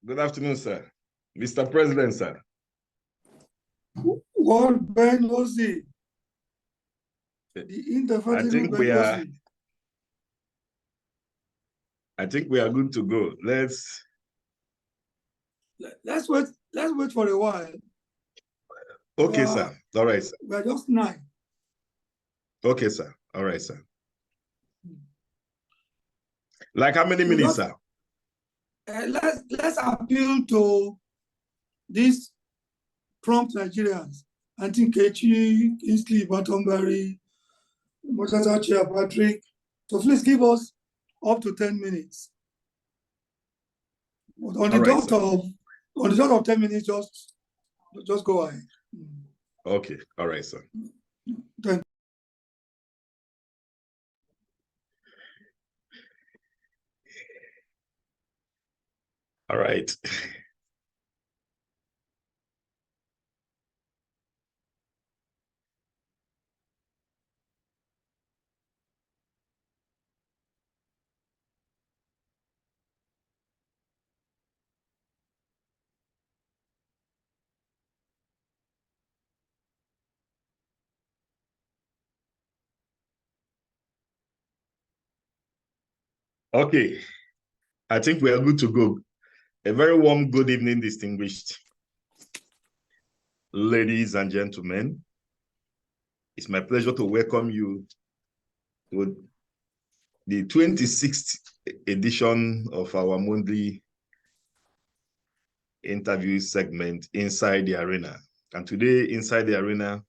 Good afternoon, sir. Mr. President, sir. World Benghazi, the indefatigable Benghazi. I think we are good to go. Let's wait for a while. Okay, sir. All right, sir. We are just 9. Okay, sir. All right, sir. Like how many minutes, sir? Let's appeal to these prompt Nigerians. Antinkechi, Kingsley, Batonberry, Mosasa Chair Patrick. So please give us up to 10 minutes. But on the dot of 10 minutes, just go ahead. Okay. All right, sir. Thank you. All right. Okay. I think we are good to go. A very warm good evening, distinguished ladies and gentlemen. It's my pleasure to welcome you to the 26th edition of our monthly interview segment, Inside the Arena. And today, Inside the Arena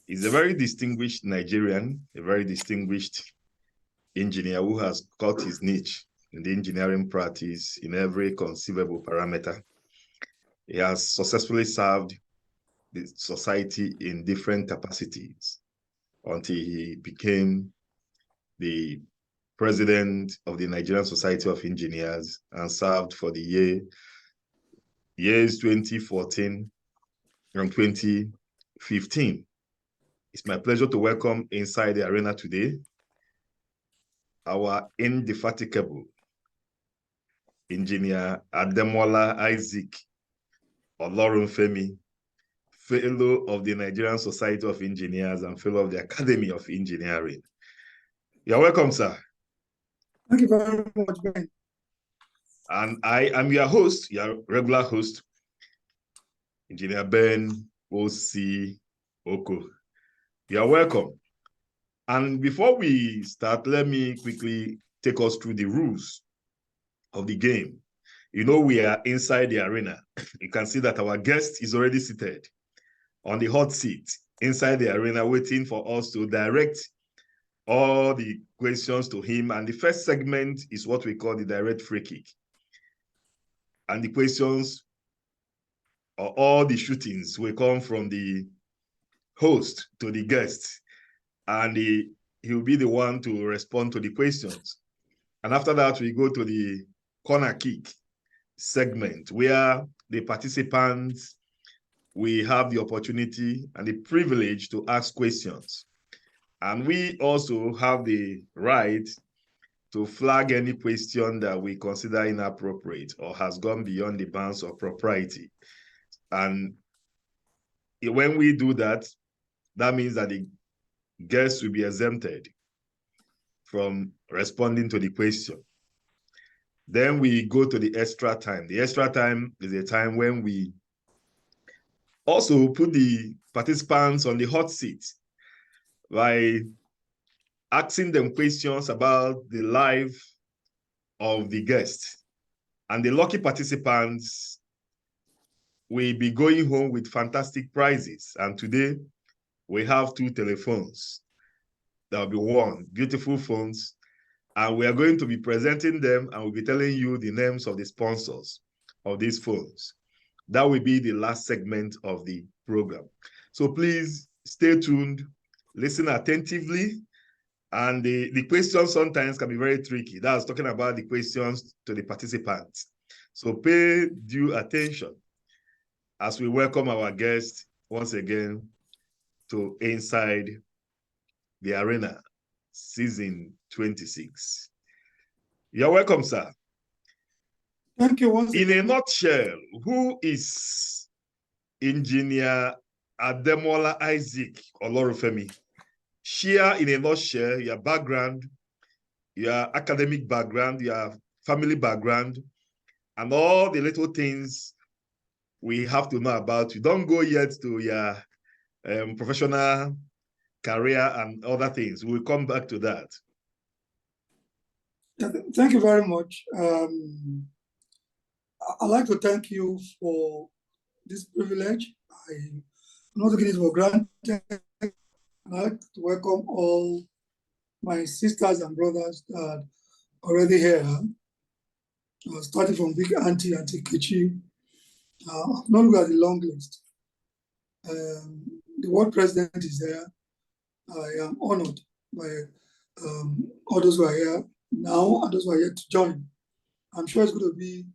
is a very distinguished Nigerian, a very distinguished engineer who has cut his niche in the engineering practice in every conceivable parameter. He has successfully served the society in different capacities until he became the president of the Nigerian Society of Engineers and served for the years 2014 and 2015. It's my pleasure to welcome inside the arena today our indefatigable engineer Ademola Isaac Olorunfemi, fellow of the Nigerian Society of Engineers and fellow of the Academy of Engineering. You're welcome, sir. Thank you very much, Ben. And I am your host, your regular host, Engineer Ben O.C. Oko. You're welcome. And before we start, let me quickly take us through the rules of the game. You know, we are inside the arena. You can see that our guest is already seated on the hot seat inside the arena, waiting for us to direct all the questions to him. And the first segment is what we call the direct free kick. And the questions or all the shootings will come from the host to the guest. And he'll be the one to respond to the questions. And after that, we go to the corner kick segment where the participants we have the opportunity and the privilege to ask questions. And we also have the right to flag any question that we consider inappropriate or has gone beyond the bounds of propriety. And when we do that, that means that the guests will be exempted from responding to the question. Then we go to the extra time. The extra time is a time when we also put the participants on the hot seat by asking them questions about the life of the guest. And the lucky participants will be going home with fantastic prizes. And today, we have 2 telephones that will be won, beautiful phones. And we are going to be presenting them and we'll be telling you the names of the sponsors of these phones. That will be the last segment of the program. So please stay tuned, listen attentively. And the questions sometimes can be very tricky. That's talking about the questions to the participants. So pay due attention as we welcome our guest once again to Inside the Arena, season 26. You're welcome, sir. Thank you once In a again. nutshell, who is Engineer Ademola Isaac Olorunfemi? Share in a nutshell your background, your academic background, your family background, and all the little things we have to know about you. Don't go yet to your professional career and other things. We'll come back to that. Thank you very much. I'd like to thank you for this privilege. I'm not taking it for granted. I'd like to welcome all my sisters and brothers that are already here, starting from Big Auntie Kichi. I've not looked at the long list. The world president is there. I am honored by all those who are here now and those who are yet to join. I'm sure it's going to be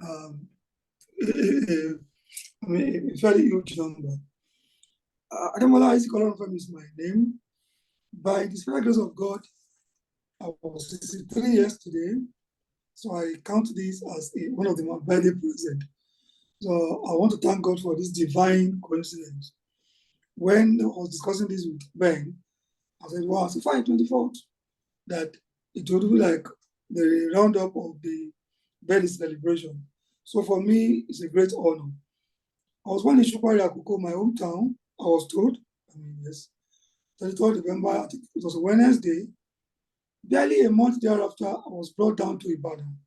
a very huge number. Ademola Isaac Olorunfemi is my name. By the special grace of God, I was 63 years today, so I count this as one of my birthday present. So I want to thank God for this divine coincidence. When I was discussing this with Ben, I said, wow, so far 24th, that it would be like the roundup of the birthday celebration. So for me, it's a great honor. I was born in Shupari Akuko, my hometown, I was told. Yes. 23rd November, I think it was a Wednesday. Barely a month thereafter, I was brought down to Ibadan.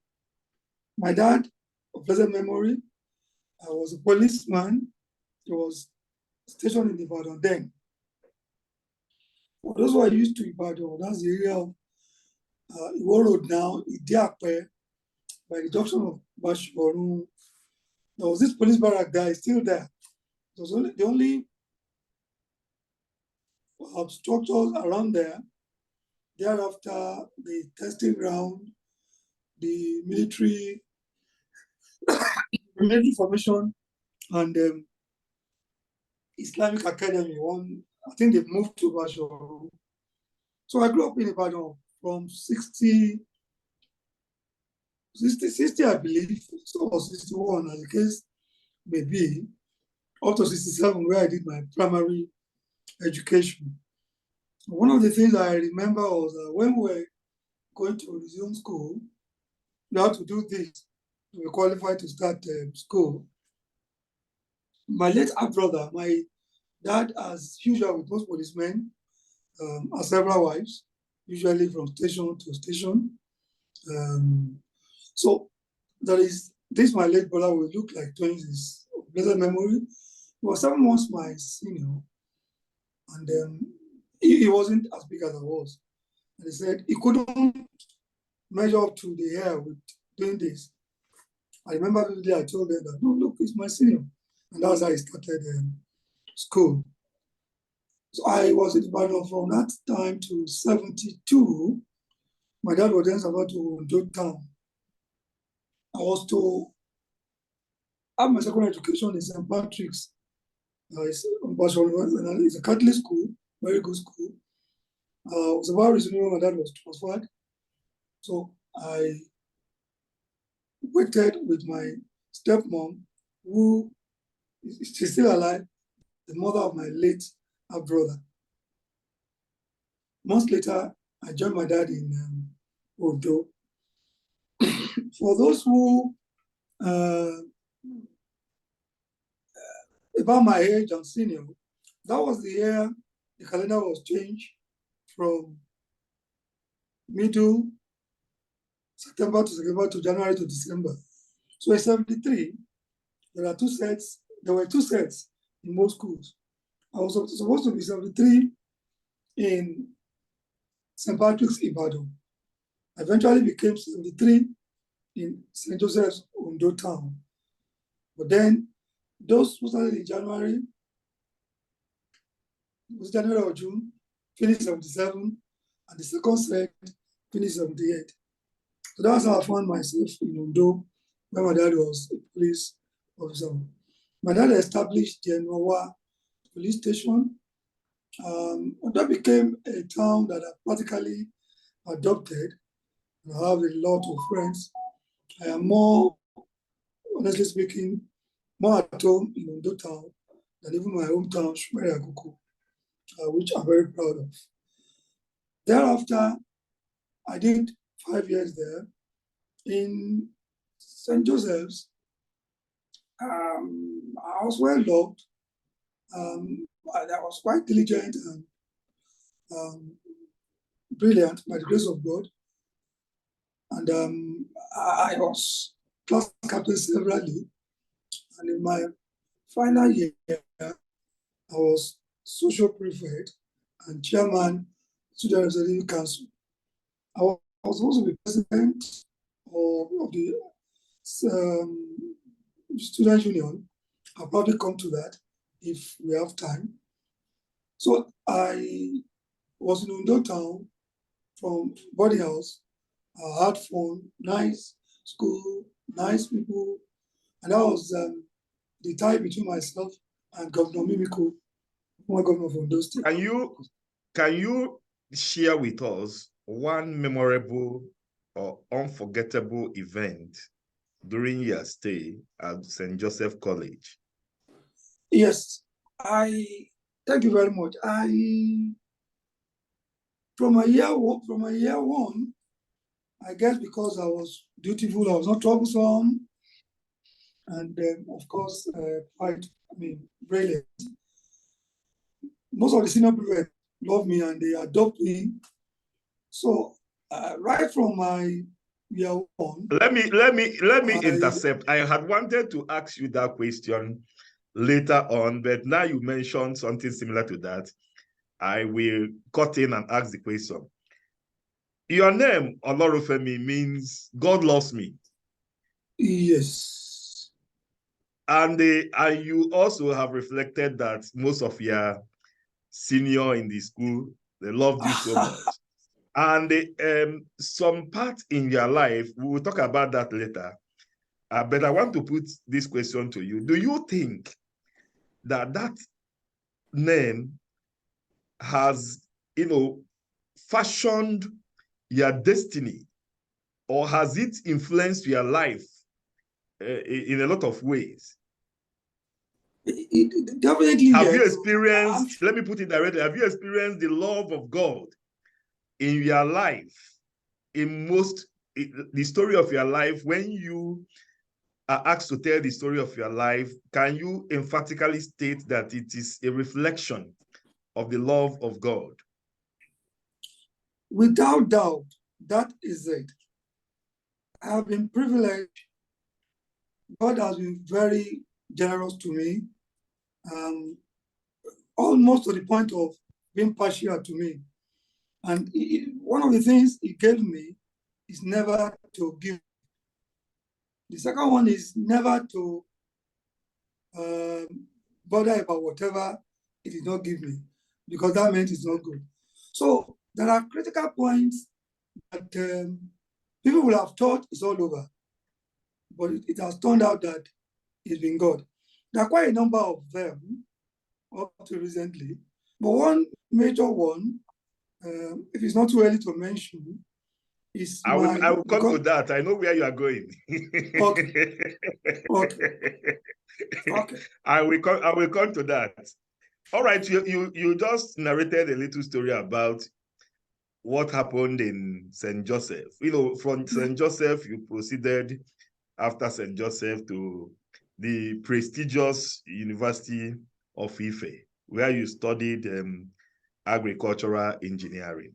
My dad, of pleasant memory, I was a policeman. He was stationed in Ibadan then. For those who are used to Ibadan, that's the area of Iwo Road now, Idiape, by the junction of Bashoru. There was this police barrack there, still there. It was the only structures around there. Thereafter, the testing ground, the military formation, and Islamic Academy. I think they've moved to Bashoru. So I grew up in Ibadan from 60, I believe, or 61, as the case may be, up to 67, where I did my primary education. One of the things I remember was when we were going to resume school, we had to do this. We were qualified to start school. My late brother, my dad, as usual with most policemen, has several wives, usually from station to station. So there is this, my late brother will look like twins, is blessed memory. He was 7 months my senior, and he wasn't as big as I was. And he said he couldn't measure up to the hair with doing this. I remember vividly I told them that, no, look, it's my senior. And that's how I started school. So I was in Ibadan from that time to 72. My dad was then about to Ondo town. I was to have my secondary education in St. Patrick's. It's a Catholic school, very good school. It was about recently when my dad was transferred. So I waited with my stepmom, who she's still alive, the mother of my late brother. Months later, I joined my dad in Odo. For those who, about my age and senior, that was the year the calendar was changed from middle September to January to December. So in 73, there were two sets in most schools. I was supposed to be 73 in St. Patrick's Ibadan. I eventually became 73 in St. Joseph's Ondo town. But then those who started in January, it was January or June, finished 77, and the second set finished 78. So that's how I found myself in Ondo, where my dad was a police officer. My dad established the Nowa police station. That became a town that I practically adopted. I have a lot of friends. I am more honestly speaking, more at home in Ondo town than even my hometown, Shumeri Akuku, which I'm very proud of. Thereafter, I did 5 years there in St. Joseph's. I was well loved. I was quite diligent and brilliant by the grace of God. And I was class captain severally. And in my final year, I was social prefect and chairman student representative council. I was supposed to be president of the student union. I'll probably come to that if we have time. So I was in Ondo town from boarding house. I had fun, nice school, nice people, and that was the tie between myself and Governor Mimiko, former governor of Ondo State. Can you share with us one memorable or unforgettable event during your stay at St. Joseph College? Yes, thank you very much. From a year one, I guess because I was dutiful, I was not troublesome, and of course, quite, brilliant. Most of the senior people love me and they adopt me. So right from my year one. Let me intercept. I had wanted to ask you that question later on, but now you mentioned something similar to that. I will cut in and ask the question. Your name, Olorunfemi, means God loves me. Yes. And you also have reflected that most of your senior in the school, they loved you so much. And some part in your life, we will talk about that later. But I want to put this question to you. Do you think that name has, fashioned your destiny, or has it influenced your life in a lot of ways? Definitely, have yes. you experienced, let me put it directly, have you experienced the love of God in your life, the story of your life? When you are asked to tell the story of your life, can you emphatically state that it is a reflection of the love of God? Without doubt, that is it. I have been privileged. God has been very generous to me, almost to the point of being partial to me. And one of the things he gave me is never to give. The second one is never to bother about whatever it did not give me, because that meant it's not good. So there are critical points that people will have thought it's all over, but it has turned out that it's been God. There are quite a number of them up to recently, but one major one, if it's not too early to mention, is I will come to that. I know where you are going. Okay. I will come to that. All right, you just narrated a little story about what happened in St. Joseph. From St. Joseph, you proceeded after St. Joseph to the prestigious University of Ife, where you studied agricultural engineering.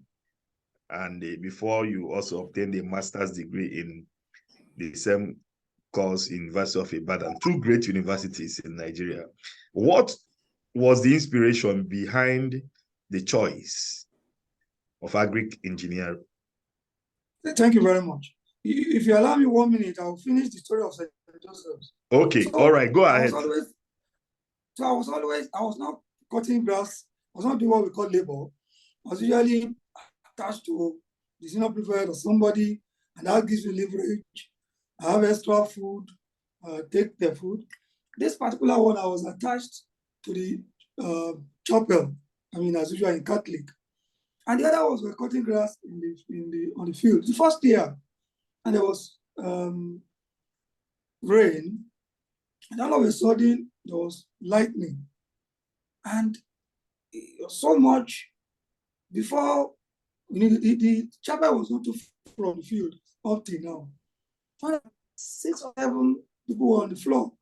And before you also obtained a master's degree in the same course, University of Ibadan, two great universities in Nigeria. What was the inspiration behind the choice of agric engineering? Thank you very much. If you allow me 1 minute, I'll finish the story of St. Joseph's. Okay, all right, go ahead. I was not cutting grass. I was not doing what we call labor. I was usually attached to the senior prefect or somebody, and that gives me leverage. I have extra food, take their food. This particular one, I was attached to the chapel, as usual in Catholic. And the other was we're cutting grass on the field. The first year, and there was rain. And all of a sudden, there was lightning. And it was so much before the chapel was not too far from the field up till now. 6 or 7 people were on the floor.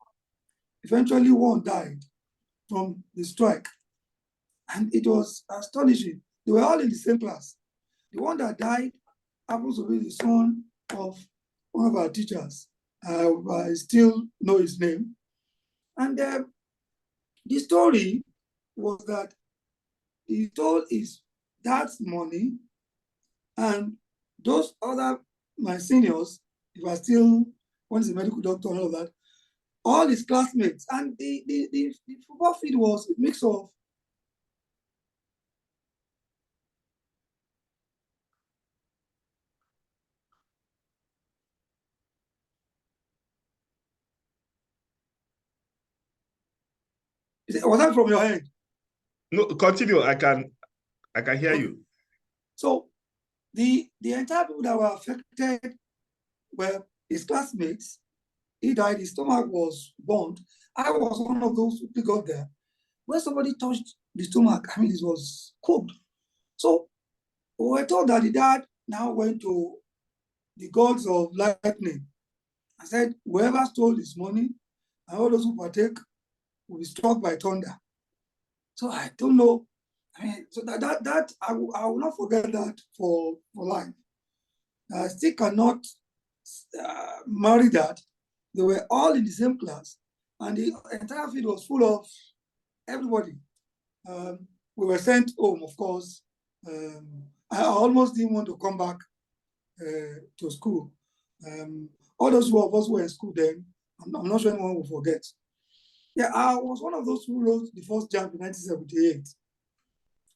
Eventually, one died from the strike. And it was astonishing. They were all in the same class. The one that died happens to be the son of one of our teachers. I still know his name. And the story was that he told his dad's money, and those other, my seniors, if I still, one is a medical doctor and all of that, all his classmates. And the football field was a mix of was that from your end? No, continue. I can hear Okay. you. So the entire people that were affected were his classmates. He died, his stomach was burned. I was one of those who got there. When somebody touched the stomach, I mean, it was cooked. So we were told that the dad now went to the gods of lightning. I said, whoever stole his money and all those who partake will be struck by thunder. So I don't know. I mean, so that I will not forget that for life. I still cannot marry that. They were all in the same class, and the entire field was full of everybody. We were sent home, of course. I almost didn't want to come back to school. All those of us who were in school then, I'm not sure anyone will forget. Yeah, I was one of those who wrote the first JAMB in 1978.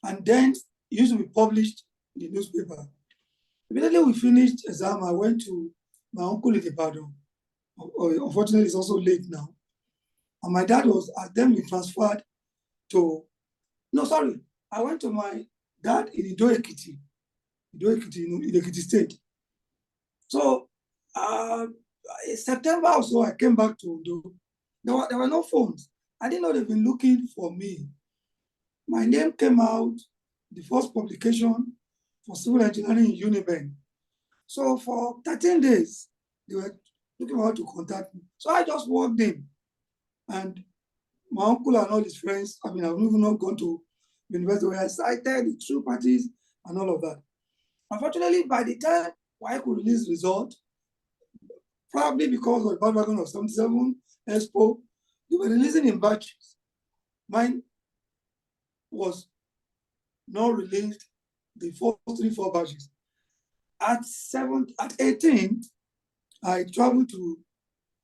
And then it used to be published in the newspaper. Immediately we finished exam, I went to my uncle in Ibadan. Unfortunately, it's also late now. And my dad was then we transferred to, no, sorry, I went to my dad in Ido-Ekiti, in Ekiti State. So in September or so, I came back to Udo. There were no phones. I didn't know they've been looking for me. My name came out, the first publication for civil engineering in Uniben. So for 13 days, they were looking for how to contact me. So I just walked in, and my uncle and all his friends, I mean, I've even not gone to university where I cited the true parties and all of that. Unfortunately, by the time I could release result, probably because of the bandwagon of 77 Expo, they were releasing in batches. Mine was not released the first 3-4 batches. At 18, I traveled to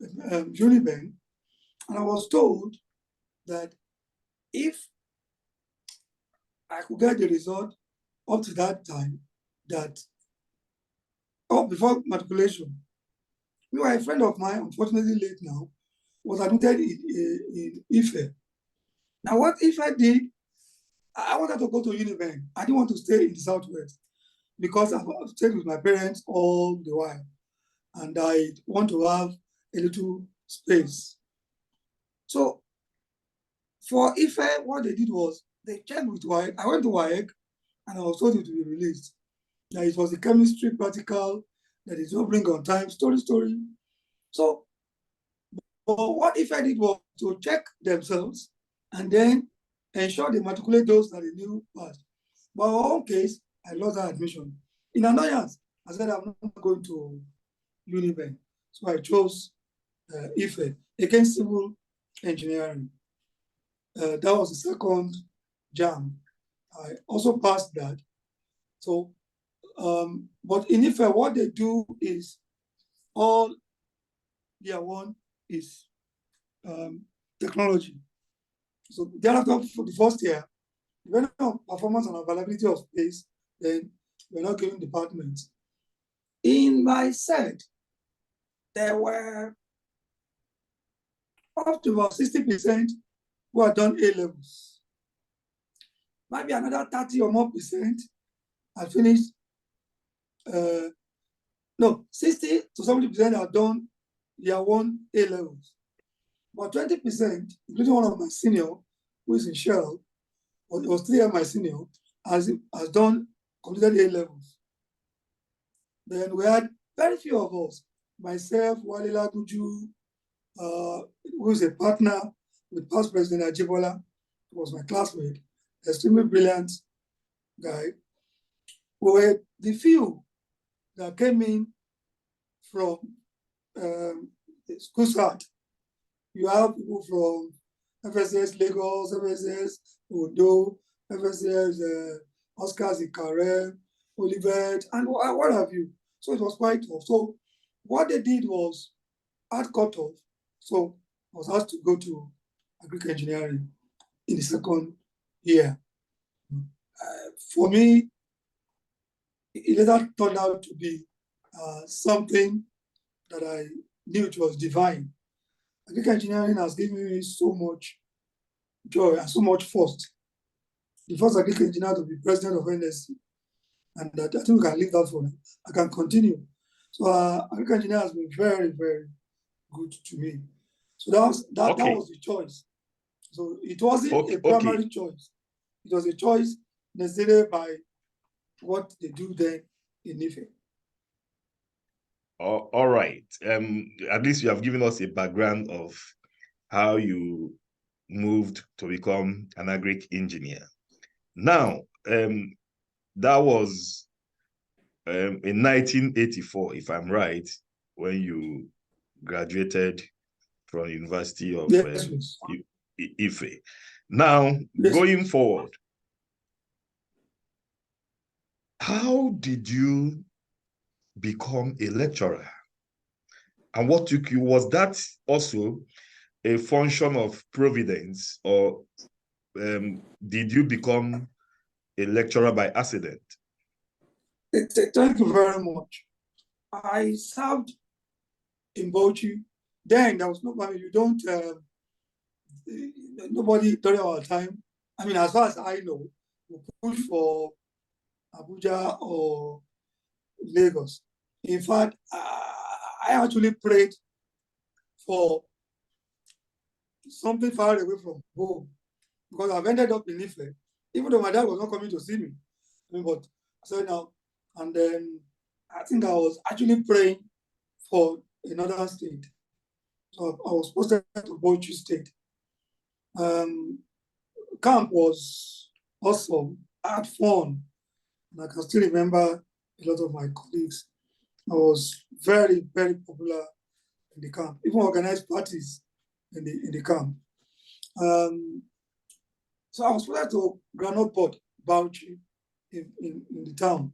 Uniben, and I was told that if I could get the result up to that time, that before matriculation, a friend of mine, unfortunately late now, was admitted in Ife. Now, what Ife did, I wanted to go to Uniben. I didn't want to stay in the Southwest because I've stayed with my parents all the while, and I want to have a little space. So for Ife, what they did was they checked with WAEC. I went to WAEC, and I was told it to be released. Now, it was a chemistry practical that is not bring on time, story. So what Ife did was to check themselves and then ensure they matriculate those that they knew passed. But in our own case, I lost that admission. In annoyance, I said, I'm not going to Uniben. So I chose Ife against civil engineering. That was the second JAM. I also passed that. So, but in Ife, what they do is all year one is technology. So thereafter, for the first year, depending on performance and availability of space, then we're not giving departments. In my set, there were up to about 60% who had done A-levels. Maybe another 30 or more percent had finished, 60 to 70% had done year one A-levels. But 20%, including one of my senior, who is in Shell, or was 3 years my senior, has completed A levels. Then we had very few of us, myself, Wale Laguju, who is a partner with past President Ademola, who was my classmate, extremely brilliant guy. We were the few that came in from school start. You have people from FSS Lagos, FSS Odo, FSS Oscars Ikare, Olivet, and what have you. So it was quite tough. So what they did was hard cut off. So I was asked to go to agric engineering in the second year. For me, it later turned out to be something that I knew it was divine. Agric engineering has given me so much joy and so much first. The first agric engineer to be president of Fnse, and that I think we can leave that for now. I can continue. So agric engineer has been very, very good to me. So that was the choice. So it wasn't a primary choice. It was a choice necessitated by what they do then in Ife. All right. At least you have given us a background of how you moved to become an agric engineer. Now, that was in 1984, if I'm right, when you graduated from the University of Ife. Now, going forward, how did you become a lecturer? And what took you? Was that also a function of providence, or did you become a lecturer by accident? Thank you very much. I served in Bauchi. Then there was nobody, nobody during our time. I mean, as far as I know, we push for Abuja or Lagos. In fact, I actually prayed for something far away from home because I've ended up in Ife, even though my dad was not coming to see me. I mean, but I said now, and then I think I was actually praying for another state. So I was posted to Bauchi State. Camp was awesome. I had fun. And I can still remember a lot of my colleagues. I was very, very popular in the camp, even organized parties in the camp. So I was posted to Granite Port, Bauchi, in the town.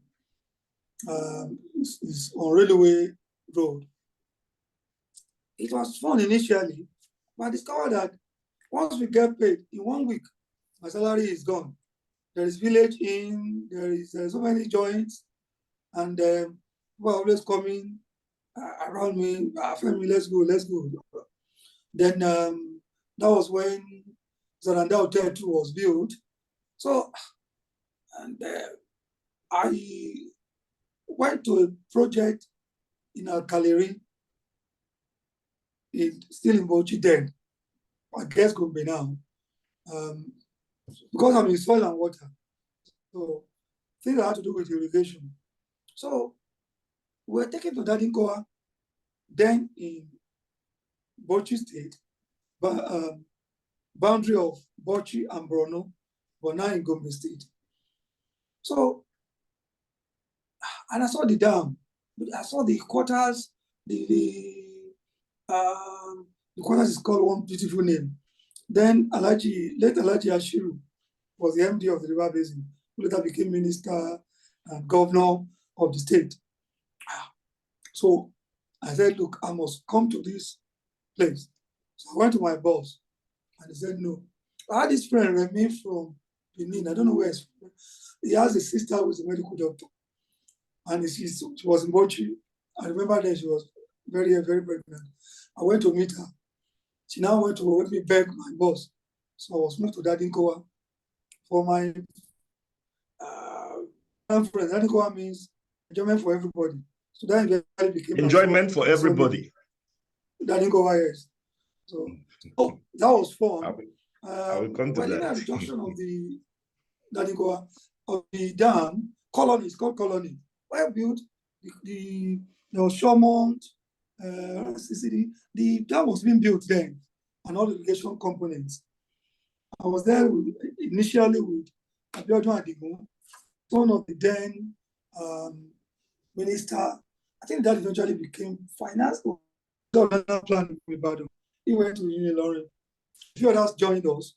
It's on Railway Road. It was fun initially, but I discovered that once we get paid in 1 week, my salary is gone. There is village in, there is so many joints, and people are always coming around me, family, let's go. Then that was when Zaranda Hotel 2 was built. So, and I went to a project in Alkaleri, still in Bauchi then, I guess Gombe now, because I'm in soil and water. So things that had to do with irrigation. So we were taken to Dadinkoa, then in Bauchi State, but boundary of Bauchi and Borno, but now in Gombe State. So, and I saw the dam, I saw the quarters, the quarters is called one beautiful name. Then late Alhaji Ashiru was the MD of the River Basin, who later became minister and governor of the state. So I said, look, I must come to this place. So I went to my boss and he said, no. I had this friend, Remy from Benin, I don't know where he's from. He has a sister who is a medical doctor. And she was in Bauchi. I remember that she was very, very pregnant. I went to meet her. She now went to help me beg my boss. So I was moved to Dadinkoa for my friends. Dadinkoa means enjoyment for everybody. So that became enjoyment for everybody. Dadinkoa, yes. So Oh, that was I fun. will come to We're living that. at the junction of the dam, colony, it's called colony. Well built, there was Shawmont, the dam was being built then, and all the irrigation components. I was there initially with Abiodun Adigun, son of the then minister. I think that eventually became finance or government plan in Ibadan. He went to Unilorin. A few others joined us.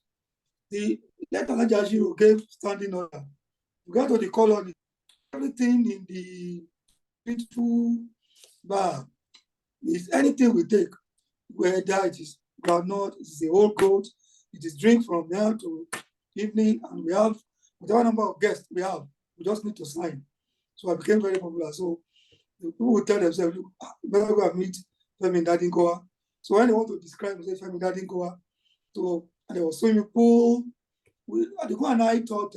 The letter Alhaji gave standing order. We got to the colony. Everything in the beautiful bar is anything we take, whether it is groundnut, it is a whole goat, it is drink from now to evening, and we have whatever number of guests we have, we just need to sign. So I became very popular. So the people would tell themselves, look, better go and meet Femi Dadinkowa. So when they want to describe, they say Femi Dadinkowa. So and there was swimming pool. Adigun and I thought,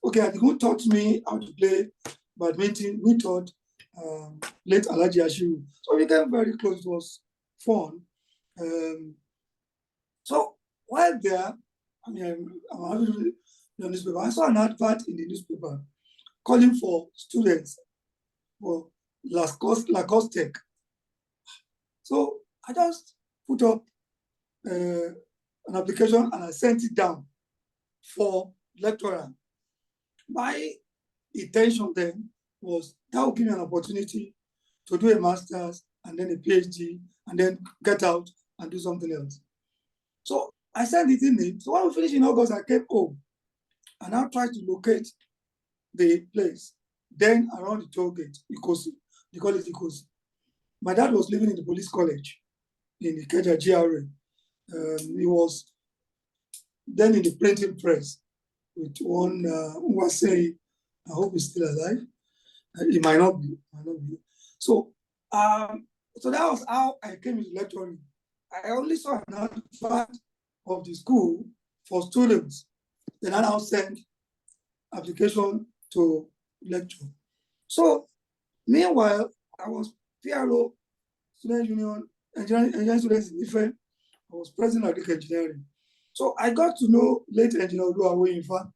okay, Adigun taught me how to play badminton. We taught late Alhaji Ashiru. So we became very close. It was fun. So while there, I mean, I'm happy to read the newspaper. I saw an advert in the newspaper calling for students for Lacoste Tech. So I just put up an application and I sent it down for lecturer. My intention then was that would give me an opportunity to do a master's and then a PhD and then get out and do something else. So I sent it in. So when we finished in August, I came home and I tried to locate the place. Then around the toll gate, Ikosi, they call it Ikosi. My dad was living in the police college in the Ikeja GRA. He was then in the printing press with one who was saying, I hope he's still alive. He might not be. So, so that was how I came into lecturing. I only saw an advert of the school for students. Then I now sent application to lecture. So, meanwhile, I was PRO, Student Union, Engineering Students in Ife. I was president of Agric Engineering. So I got to know late engineer Oluwawoyinfa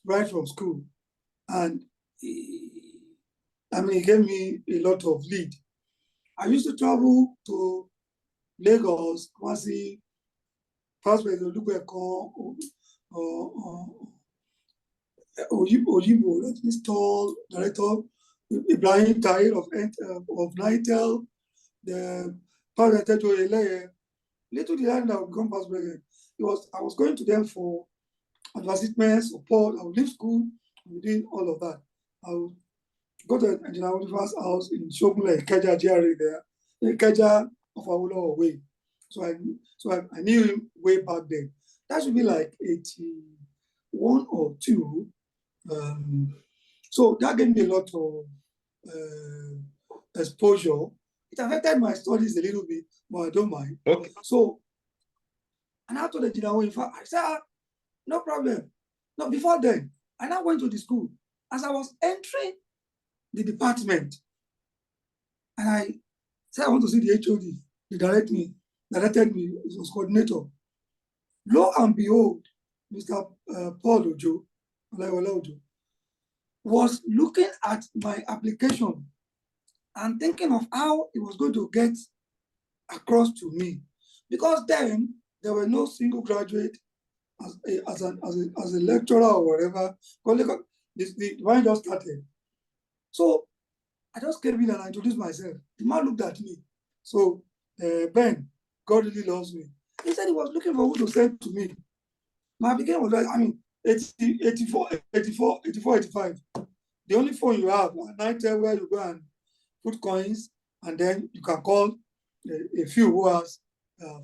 right from school. And he gave me a lot of lead. I used to travel to Lagos, Kwasi, past President Olugbekan, Oyibo, this tall director, Ibrahim Tahir of Nitel, the president to Eleye. Little did I know I would become past president. I was going to them for advertisement, support. I would leave school, and doing all of that. I would go to Engineer Oliver's house in Shogunle, Ikeja GRA there, Ikeja of Awolowo way. So I knew him way back then. That should be like 81 or 2. So that gave me a lot of exposure. It affected my studies a little bit, but I don't mind. Okay. So, and after the Engineer, in fact, I said, no problem. No, before then, I now went to the school. As I was entering the department, and I said, I want to see the HOD. He directed me, it was coordinator. Lo and behold, Mr. Paul Ojo, was looking at my application and thinking of how he was going to get across to me. Because then there were no single graduate as a lecturer or whatever. The wine just started. So I just came in and I introduced myself. The man looked at me. So, Ben, God really loves me. He said he was looking for who to send to me. My application was like, 84, 85. The only phone you have, a Nitel where you go and put coins, and then you can call a few who has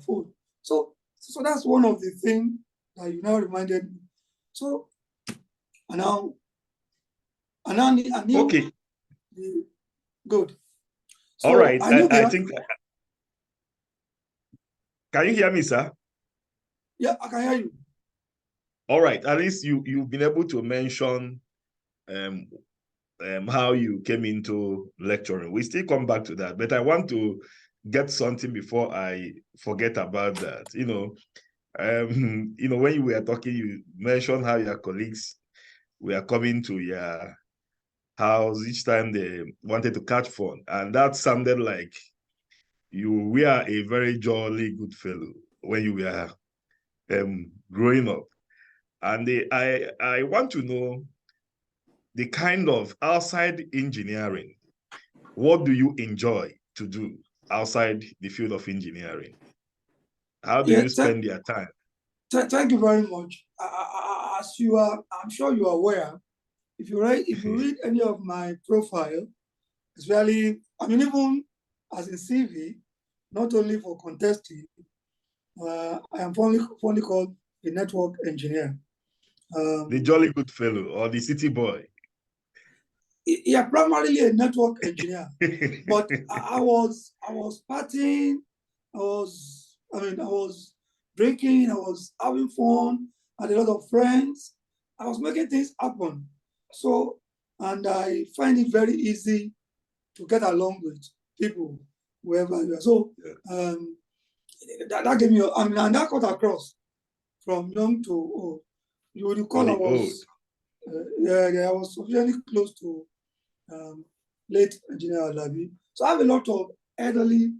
phone. So that's one of the things that you now reminded me. So, and now I knew okay. Good. So all right. I think. Can you hear me, sir? Yeah, I can hear you. All right. At least you've been able to mention how you came into lecturing. We still come back to that, but I want to get something before I forget about that. When you were talking, you mentioned how your colleagues were coming to your house each time they wanted to catch fun. And that sounded like you were a very jolly good fellow when you were growing up. And I want to know the kind of outside engineering. What do you enjoy to do outside the field of engineering? How do Yeah, you spend your time? thank you very much. As you are, I'm sure you are aware, if you read any of my profile, especially, I mean, even as a CV, not only for contesting, I am fondly called a network engineer. The jolly good fellow or the city boy? Yeah, primarily a network engineer. But I was partying, I was drinking, I was having fun, had a lot of friends. I was making things happen. So, and I find it very easy to get along with people, wherever you are. So, that gave me, and that cut across from young to old. You will recall I was sufficiently close to late Engineer Alabi. So I have a lot of elderly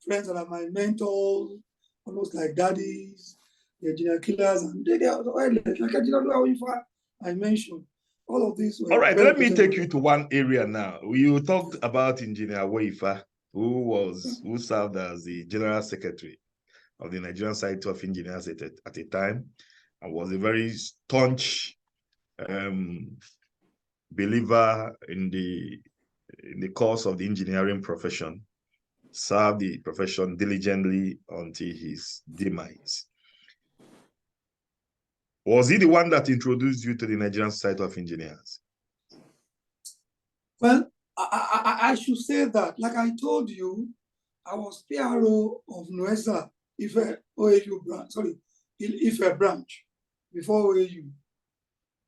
friends that are my mentors, almost like daddies, the engineer killers, and they are like Engineer I mentioned. All of these were All right, very let me take present. you to one area now. You talked about Engineer Weifa, who served as the General Secretary of the Nigerian Society of Engineers at a time, and was a very staunch believer in the course of the engineering profession, served the profession diligently until his demise. Was he the one that introduced you to the Nigerian Society of Engineers? Well, I should say that, like I told you, I was PRO of NUESA, Ife OAU branch, Ife branch, before OAU.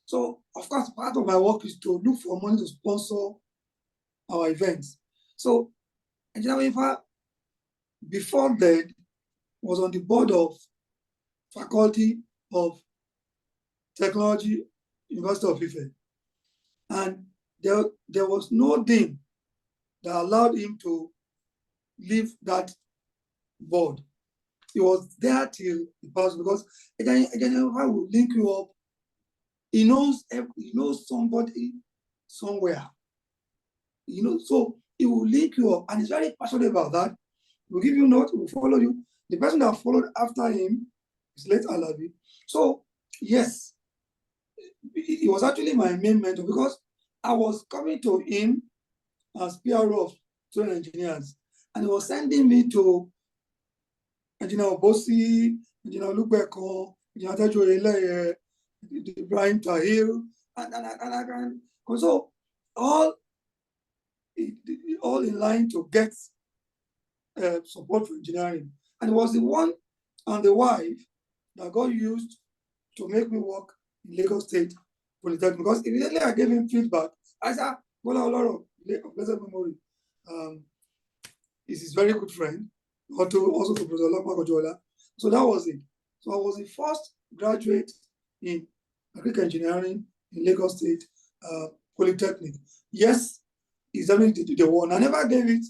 So, of course, part of my work is to look for money to sponsor our events. So, Engineer Weifa, before that, was on the board of Faculty of Technology, University of Ife. And there was no dean that allowed him to leave that board. He was there till he passed because Engineer Weifa will link you up. He knows somebody somewhere. So he will link you up, and he's very passionate about that. He will give you notes, he will follow you. The person that followed after him is late Alabi. So yes, he was actually my main mentor because I was coming to him as PRO of student engineers, and he was sending me to Engineer Obosi, Engineer Lubeko, Engineer Tejo Eleye, Ibrahim Tahir, and so all in line to get support for engineering. And it was the one and the wife that got used to make me work in Lagos State Polytechnic. Because immediately I gave him feedback, I said, Bola Oloro, of blessed memory, is his very good friend, also to Professor Lakma Kojola. So that was it. So I was the first graduate in agricultural engineering in Lagos State Polytechnic. Yes, he's definitely the one. I never gave it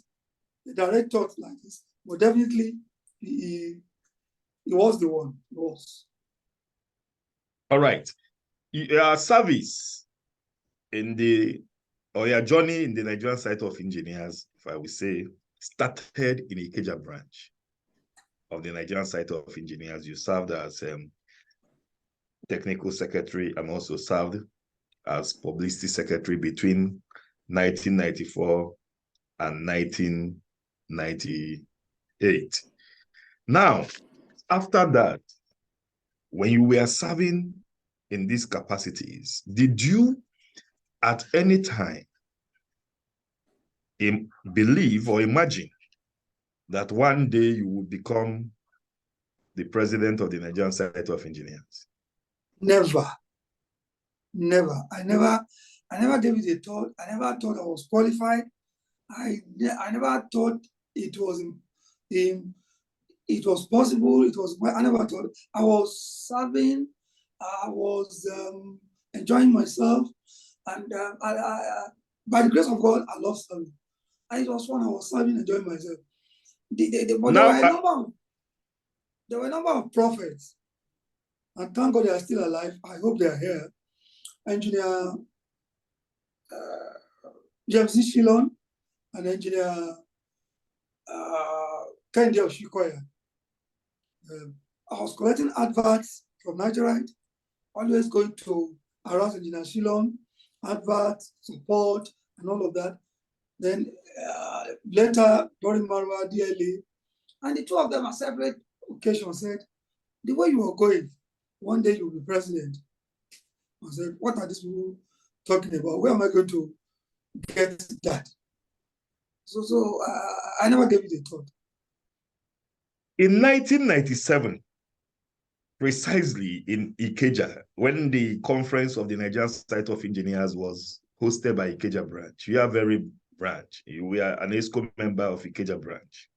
the direct thought like this, but definitely he was the one. He was. All right. Your service your journey in the Nigerian Society of Engineers, if I would say, started in Ikeja branch of the Nigerian Society of Engineers. You served as technical secretary and also served as publicity secretary between 1994 and 1998. Now, after that, when you were serving in these capacities, did you at any time believe or imagine that one day you would become the president of the Nigerian Society of Engineers? Never. I never gave it a thought. I never thought I was qualified. I never thought it was him. It was possible. It was, I never thought. I was serving. I was enjoying myself. And by the grace of God, I love serving. And it was fun. I was serving, enjoying myself. But there were a number of prophets. And thank God they are still alive. I hope they are here. Engineer James Shilon and Engineer Kendi Oshikoya. I was collecting adverts from Nigerite, always going to harass Engineer Shilon, adverts, support, and all of that. Then later, during Marwa, DLA, and the two of them on separate occasions said, the way you are going, one day you'll be president. I said, what are these people talking about? Where am I going to get that? So I never gave it a thought. In 1997, precisely in Ikeja, when the conference of the Nigerian Society of Engineers was hosted by Ikeja branch, we are very branch. We are an ESCO member of Ikeja branch.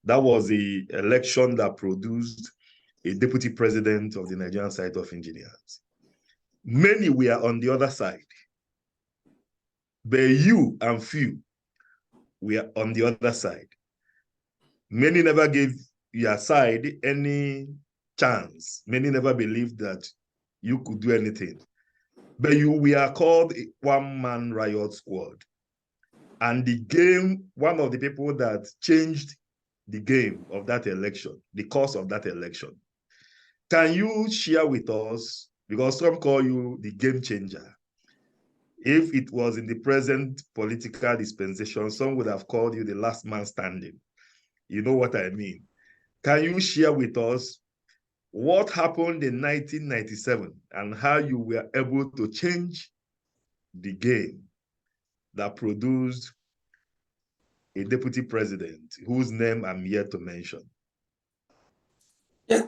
That was the election that produced a deputy president of the Nigerian Society of Engineers. Many were on the other side, but you and few were on the other side. Many never gave your side any chance. Many never believed that you could do anything. But we are called a one-man riot squad. And the game, one of the people that changed the game of that election, the course of that election, can you share with us, because some call you the game changer. If it was in the present political dispensation, some would have called you the last man standing. You know what I mean? Can you share with us what happened in 1997 and how you were able to change the game that produced a deputy president whose name I'm yet to mention? Yeah,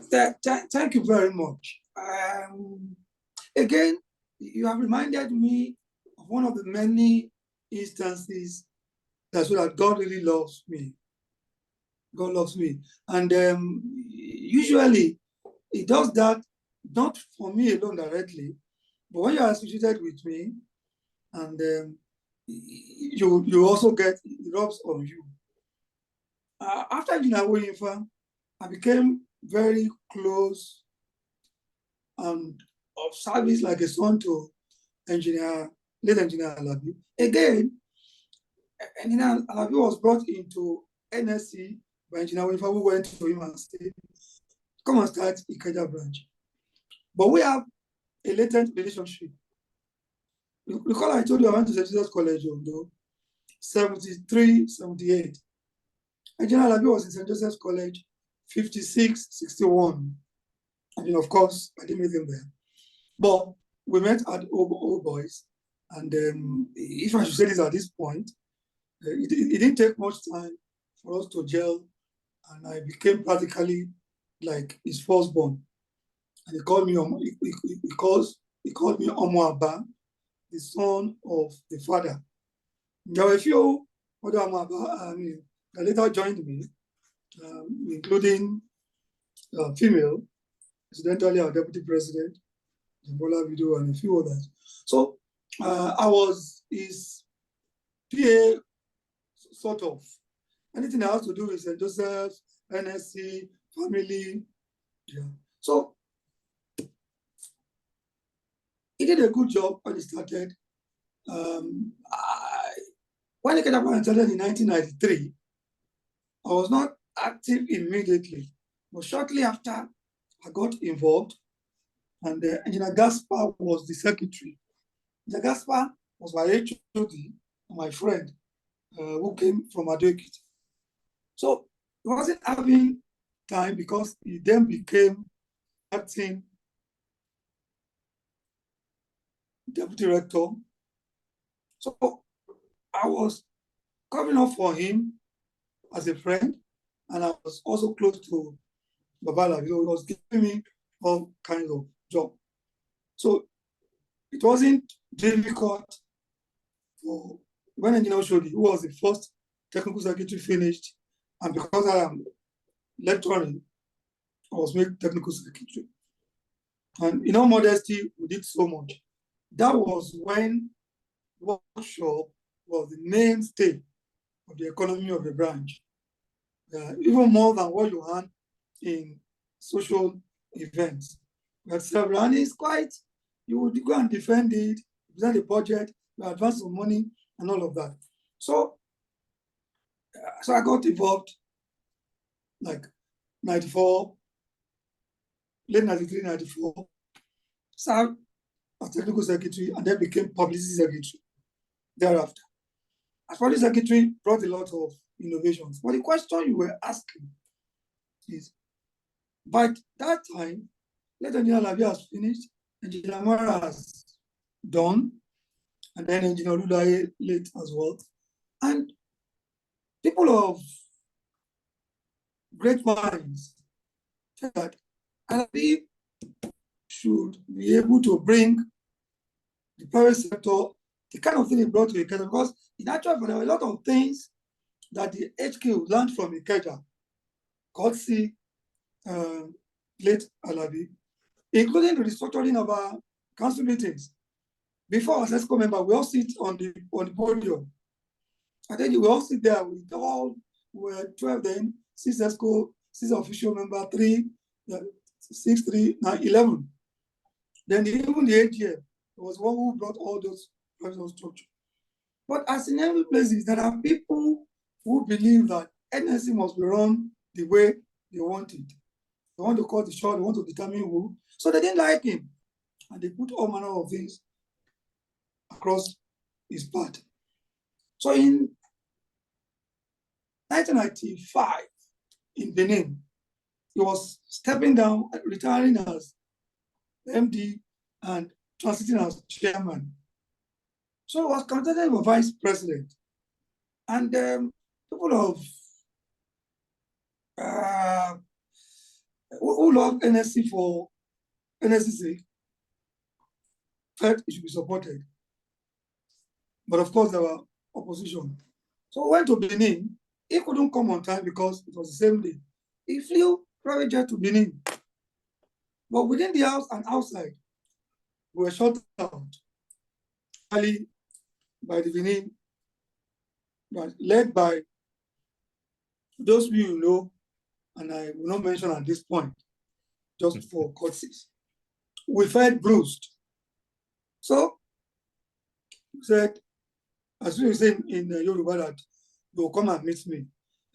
thank you very much. Again, you have reminded me of one of the many instances that show that God really loves me. God loves me. And usually he does that not for me alone directly, but when you are associated with me, and you also get it rubs on you. After Jinawoyinfa, I became very close and of service like a son to late engineer Alabi. Again, engineer Alabi was brought into NSC by engineer Woyinfa, who went to him and said, come and start Ikeja branch. But we have a latent relationship. Recall I told you I went to St. Jesus College, Ondo, 73, 78. Engineer Alabi was in St. Joseph's College, 56, 61. I mean, of course, I didn't meet him there. But we met at Old Boys. And if I should say this at this point, it didn't take much time for us to gel. And I became practically like his firstborn. And he called me Omoaba, the son of the father. There were a few other Omoaba, that later joined me, including female, incidentally our deputy president, Ademola Video, and a few others. So I was his PA, sort of. Anything that has to do with St. Joseph, NSC, family. Yeah. So he did a good job when he started. When he came up and started in 1993, I was not active immediately, but shortly after I got involved, and Engineer Gaspar was the secretary. Engineer Gaspar was my HOD and my friend who came from Adoekiti. So he wasn't having time because he then became acting deputy rector. So I was coming up for him as a friend, and I was also close to Babala. He was giving me all kinds of job. So it wasn't difficult for when Engineer Oshodi, who was the first technical secretary, finished, And because I am lecturing, I was made technical secretary. And in all modesty, we did so much. That was when workshop was the mainstay of the economy of the branch, even more than what you earn in social events. But several, and it's quite, you would go and defend it, present the budget, you advance some money, and all of that. So I got involved like 94, late 93, 94, served as technical secretary, and then became publicity secretary thereafter. As publicity secretary, brought a lot of innovations. But the question you were asking is, by that time, let Engineer Alabi has finished, Engineer Mara has done, and then Engineer Oludare late as well. And people of great minds said that Alabi should be able to bring the private sector, the kind of thing he brought to Ikeja, because in actual fact, there were a lot of things that the HQ learned from Ikeja, courtesy late Alabi, including the restructuring of our council meetings. Before as ESCO member, we all sit on the podium. And then we all sit there, we were 12 then, 6 ESCO, 6 official member, 3, 6, 3, 9, 11. Then even the AGM was one who brought all those professional structure. But as in every places, there are people who believe that NSC must be run the way they want it. They want to call the shot, they want to determine who. So they didn't like him. And they put all manner of things across his path. So in 1995, in Benin, he was stepping down, retiring as MD and transiting as chairman. So he was contending for vice president. And people of who love NSC for NSC's sake felt it should be supported. But of course, there were opposition. So we went to Benin. He couldn't come on time because it was the same day. He flew private jet to Benin. But within the house and outside, we were shut out early by the Benin, led by those you know, and I will not mention at this point, just for courtesies. We felt bruised. So we said, as we say in Yoruba, that you will come and meet me.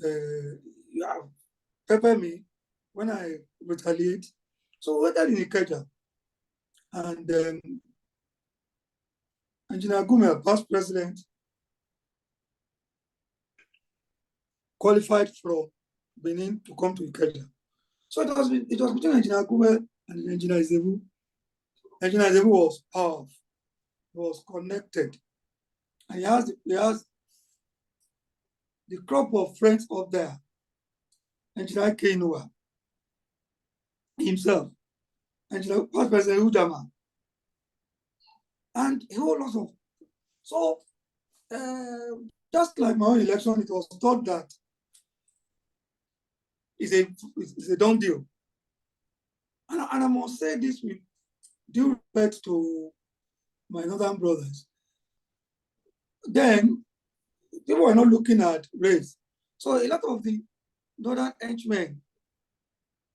You have pepper me when I retaliate. So we waited in Ikeja. And Engineer Gumel, past president, qualified from Benin to come to Ikeja. So it was between Engineer Gumel and Engineer Izebu. Engineer Izebu was powerful. He was connected. And he has the crop of friends up there. Engineer Kenua himself, Engineer past president Udama, and a whole lot of. So just like my own election, it was thought that it's a done deal. And I must say this with due respect to my northern brothers. Then people were not looking at race. So a lot of the northern henchmen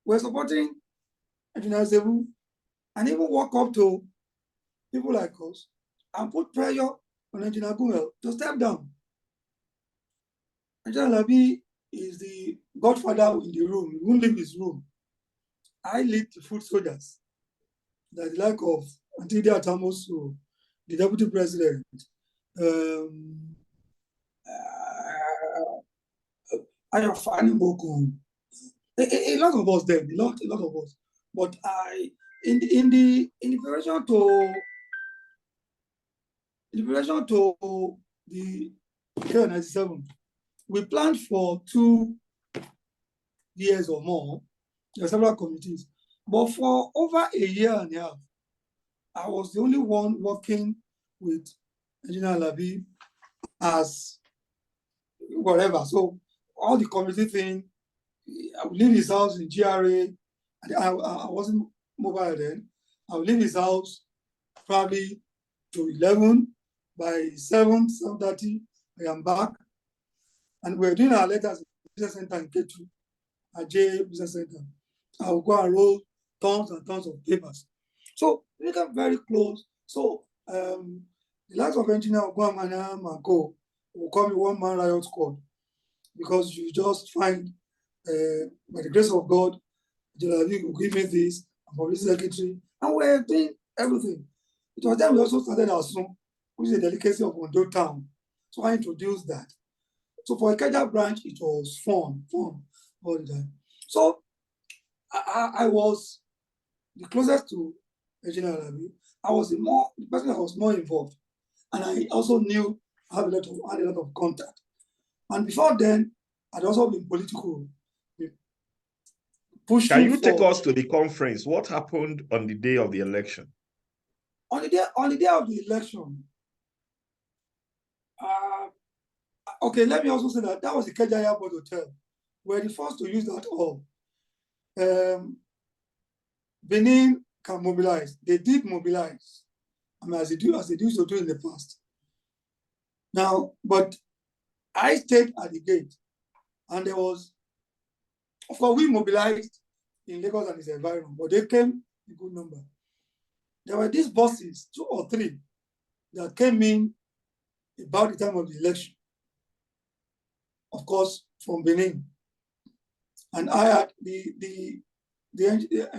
were supporting Engineer Zebu and even walk up to people like us and put pressure on Engineer Gumel to step down. Engineer Alabi is the godfather in the room. He won't leave his room. I lead the foot soldiers. That the like of Antidi Atamosu, the deputy president, Ayafani Moko, a lot of us then, a lot of us. But in preparation to the year 97, we planned for 2 years or more. There are several committees, but for over a year and a half, I was the only one working with Engineer Alabi as whatever. So all the community thing. I would leave his house in GRA. I wasn't mobile then. I would leave his house probably to 11. By 7:30, I am back. And we're doing our letters in the business center in Ketu, at J Business Center. I will go and roll tons and tons of papers. So we got very close. So the likes of engineer Ogwamana and Co will call me one man riot squad, because you just find, by the grace of God, Jalabi will give me this, and police secretary, and we're doing everything. It was then we also started our song, which is the delicacy of Ondo Town. So I introduced that. So for Ikeja branch, it was fun all the time. So I was the closest to Engineer Alabi. I was the person that was more involved, and I also knew I had a lot of contact. And before then, I'd also been political. Can you take us to the conference? What happened on the day of the election? On the day of the election, okay, let me also say that was the Ikeja Airport Hotel. We're the first to use that hall. Benin can mobilize. They did mobilize, I mean, as they used to do in the past. Now, but I stayed at the gate, and there was, of course, we mobilized in Lagos and its environment, but they came in good number. There were these buses, 2 or 3, that came in about the time of the election, of course, from Benin. And I had the engineer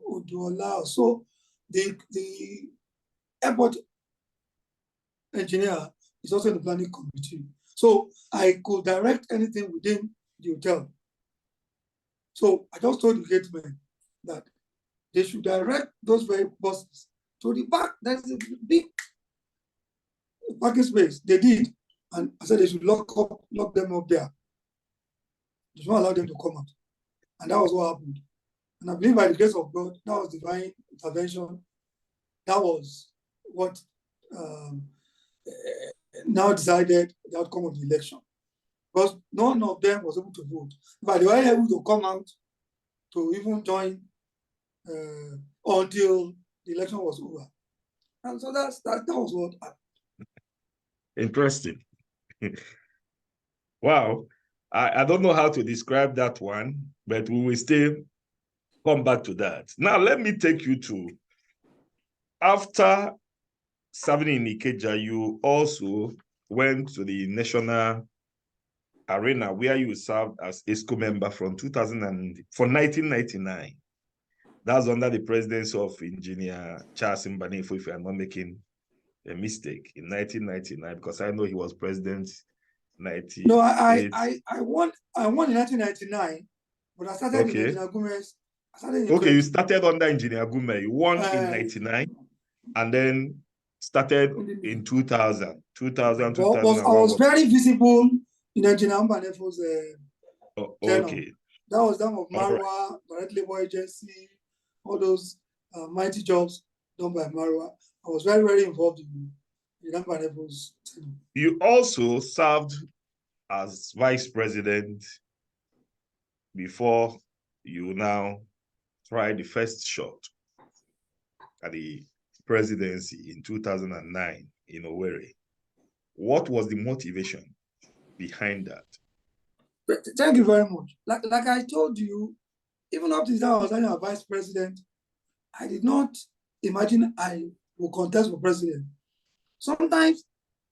Oduola. So the airport engineer is also in the planning committee. So I could direct anything within the hotel. So I just told the gatemen that they should direct those very buses to the back. There's a big parking space. They did. And I said they should lock them up there. They should not allow them to come out. And that was what happened. And I believe by the grace of God, that was divine intervention. That was what now decided the outcome of the election. Because none of them was able to vote. But they were able to come out to even join until the election was over. And so that was what happened. Interesting. Wow. I don't know how to describe that one, but we will still come back to that. Now, let me take you to, after serving in Ikeja, you also went to the national arena where you served as ESCO member from 1999. That's under the presidency of Engineer Charles Mbanefo, if I'm not making a mistake, in 1999, because I know he was president 98. No, I won in 1999, but I started in Engineer Gume's. Okay, you started under Engineer Gume. You won in 99, and then started in 2000. 2001. I was very visible in Engineer Mbanefo's okay. That was that of Marwa, Direct Labor Agency, all those mighty jobs done by Marwa. I was very, very involved in Mbanefo's tenure. You also served as vice president before you now tried the first shot at the presidency in 2009 in Owerri. What was the motivation behind that? Thank you very much. Like I told you, even up to that I was a vice president, I did not imagine I would contest for president. Sometimes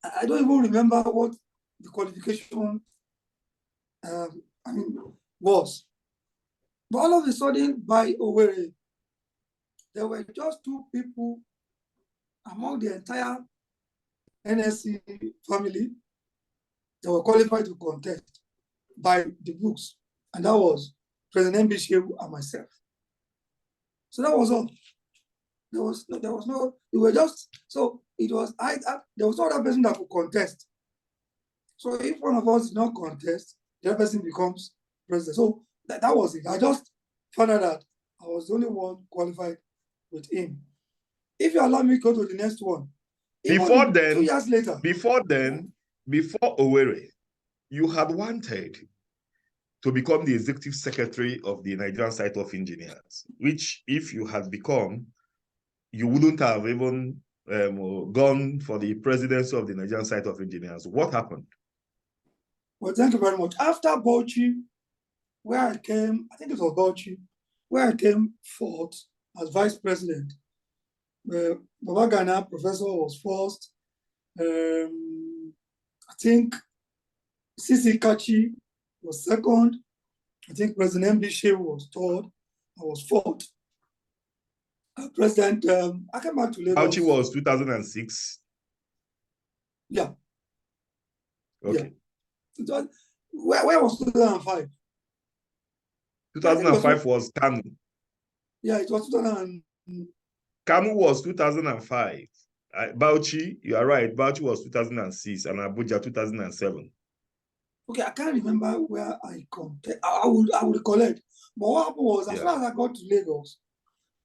I don't even remember what the qualification was. But all of a sudden, by Owerri, there were just 2 people among the entire NSC family that were qualified to contest by the books, and that was President Bishewu and myself. So that was all. There was no. It was just so. It was there was no other person that could contest. So if one of us did not contest, the other person becomes president. So that was it. I just found out that I was the only one qualified with him. If you allow me to go to the next one. Before then, 2 years later. Before Owerri, you had wanted to become the executive secretary of the Nigerian Site of Engineers, which if you had become, you wouldn't have even gone for the presidency of the Nigerian Site of Engineers. What happened? Well, thank you very much. After Bauchi, where I came, I think it was Bauchi, where I came fourth as vice president. Baba Ghana professor was first. I think CC Kachi was second. I think President Mbishe was third. I was fourth. President, I came back to Lagos. Bauchi was 2006. Yeah. Okay. Yeah. Where was 2005? 2005 was Kanu. Yeah, it was 2000. Kanu was 2005. Bauchi, you are right. Bauchi was 2006 and Abuja 2007. Okay, I can't remember where I come. I will recollect. But what happened was, as soon as I got to Lagos,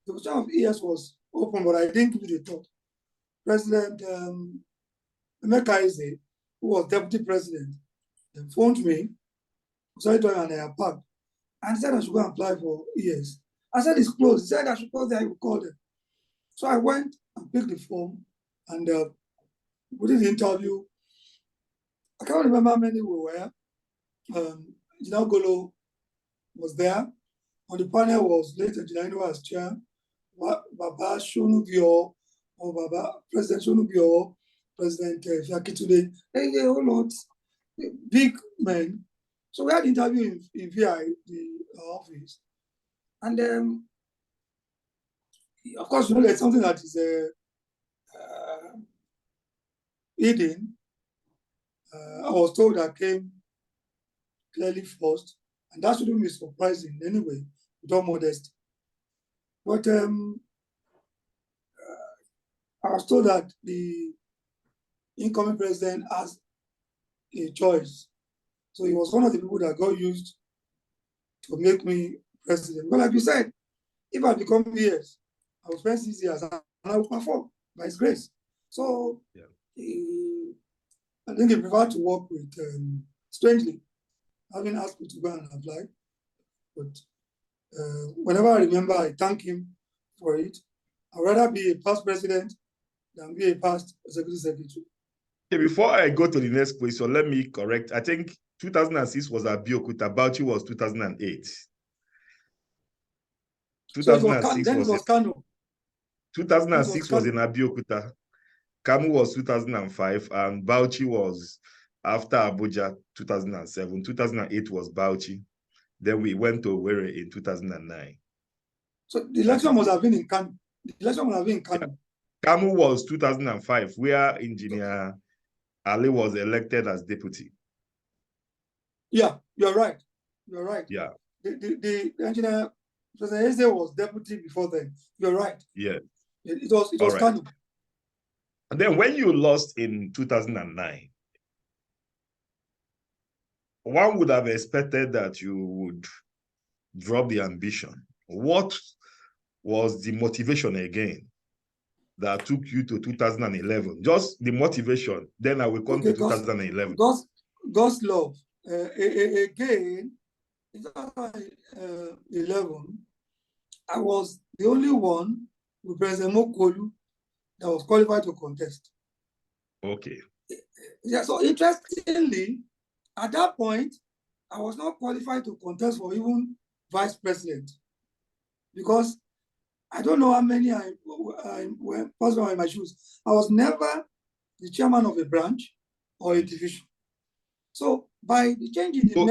the question of ES was open, but I didn't give it a thought. President Emeka Eze, who was deputy president, phoned me, sorry to an airport, and said I should go and apply for ES. I said it's closed. He said I should go there, I will call them. So I went and picked the form, and we did the interview. I can't remember how many we were. Engineer Golo was there. On the panel was late Engineer as chair, Baba Shonubio, or Baba President Shonubio, President Fiakitude, a whole lot, big men. So we had an interview in VI, the office. And of course, you know, there's something that is hidden. I was told I came clearly first, and that shouldn't be surprising anyway, with all modesty. But I was told that the incoming president has a choice. So he was one of the people that got used to make me president. But like you said, if I become PS, I will spend 6 years and I will perform by his grace. So I think he preferred to work with, strangely, having asked me to go and apply. But whenever I remember, I thank him for it. I'd rather be a past president than be a past executive secretary. Okay, before I go to the next question, let me correct. I think 2006 was Abeokuta, Bauchi was 2008. 2006 so was Kano. 2006 was in Abeokuta. Kamu was 2005, and Bauchi was after Abuja 2007. 2008 was Bauchi. Then we went to Owerri in 2009. So the election must have been in Kano. The election must have been in Kano. Yeah. Kamu was 2005, where Engineer Ali was elected as deputy. Yeah, you're right. You're right. Yeah. The engineer, President Eze was deputy before then. You're right. Yeah. It was right. Kano. And then when you lost in 2009, one would have expected that you would drop the ambition. What was the motivation again that took you to 2011? Just the motivation. Then I will come to 2011. God's love. Again, in 2011, I was the only one with President Mokolu that was qualified to contest. Okay. Yeah, so interestingly, at that point, I was not qualified to contest for even vice president because I don't know how many I were possible in my shoes. I was never the chairman of a branch or a division. So by the change in the so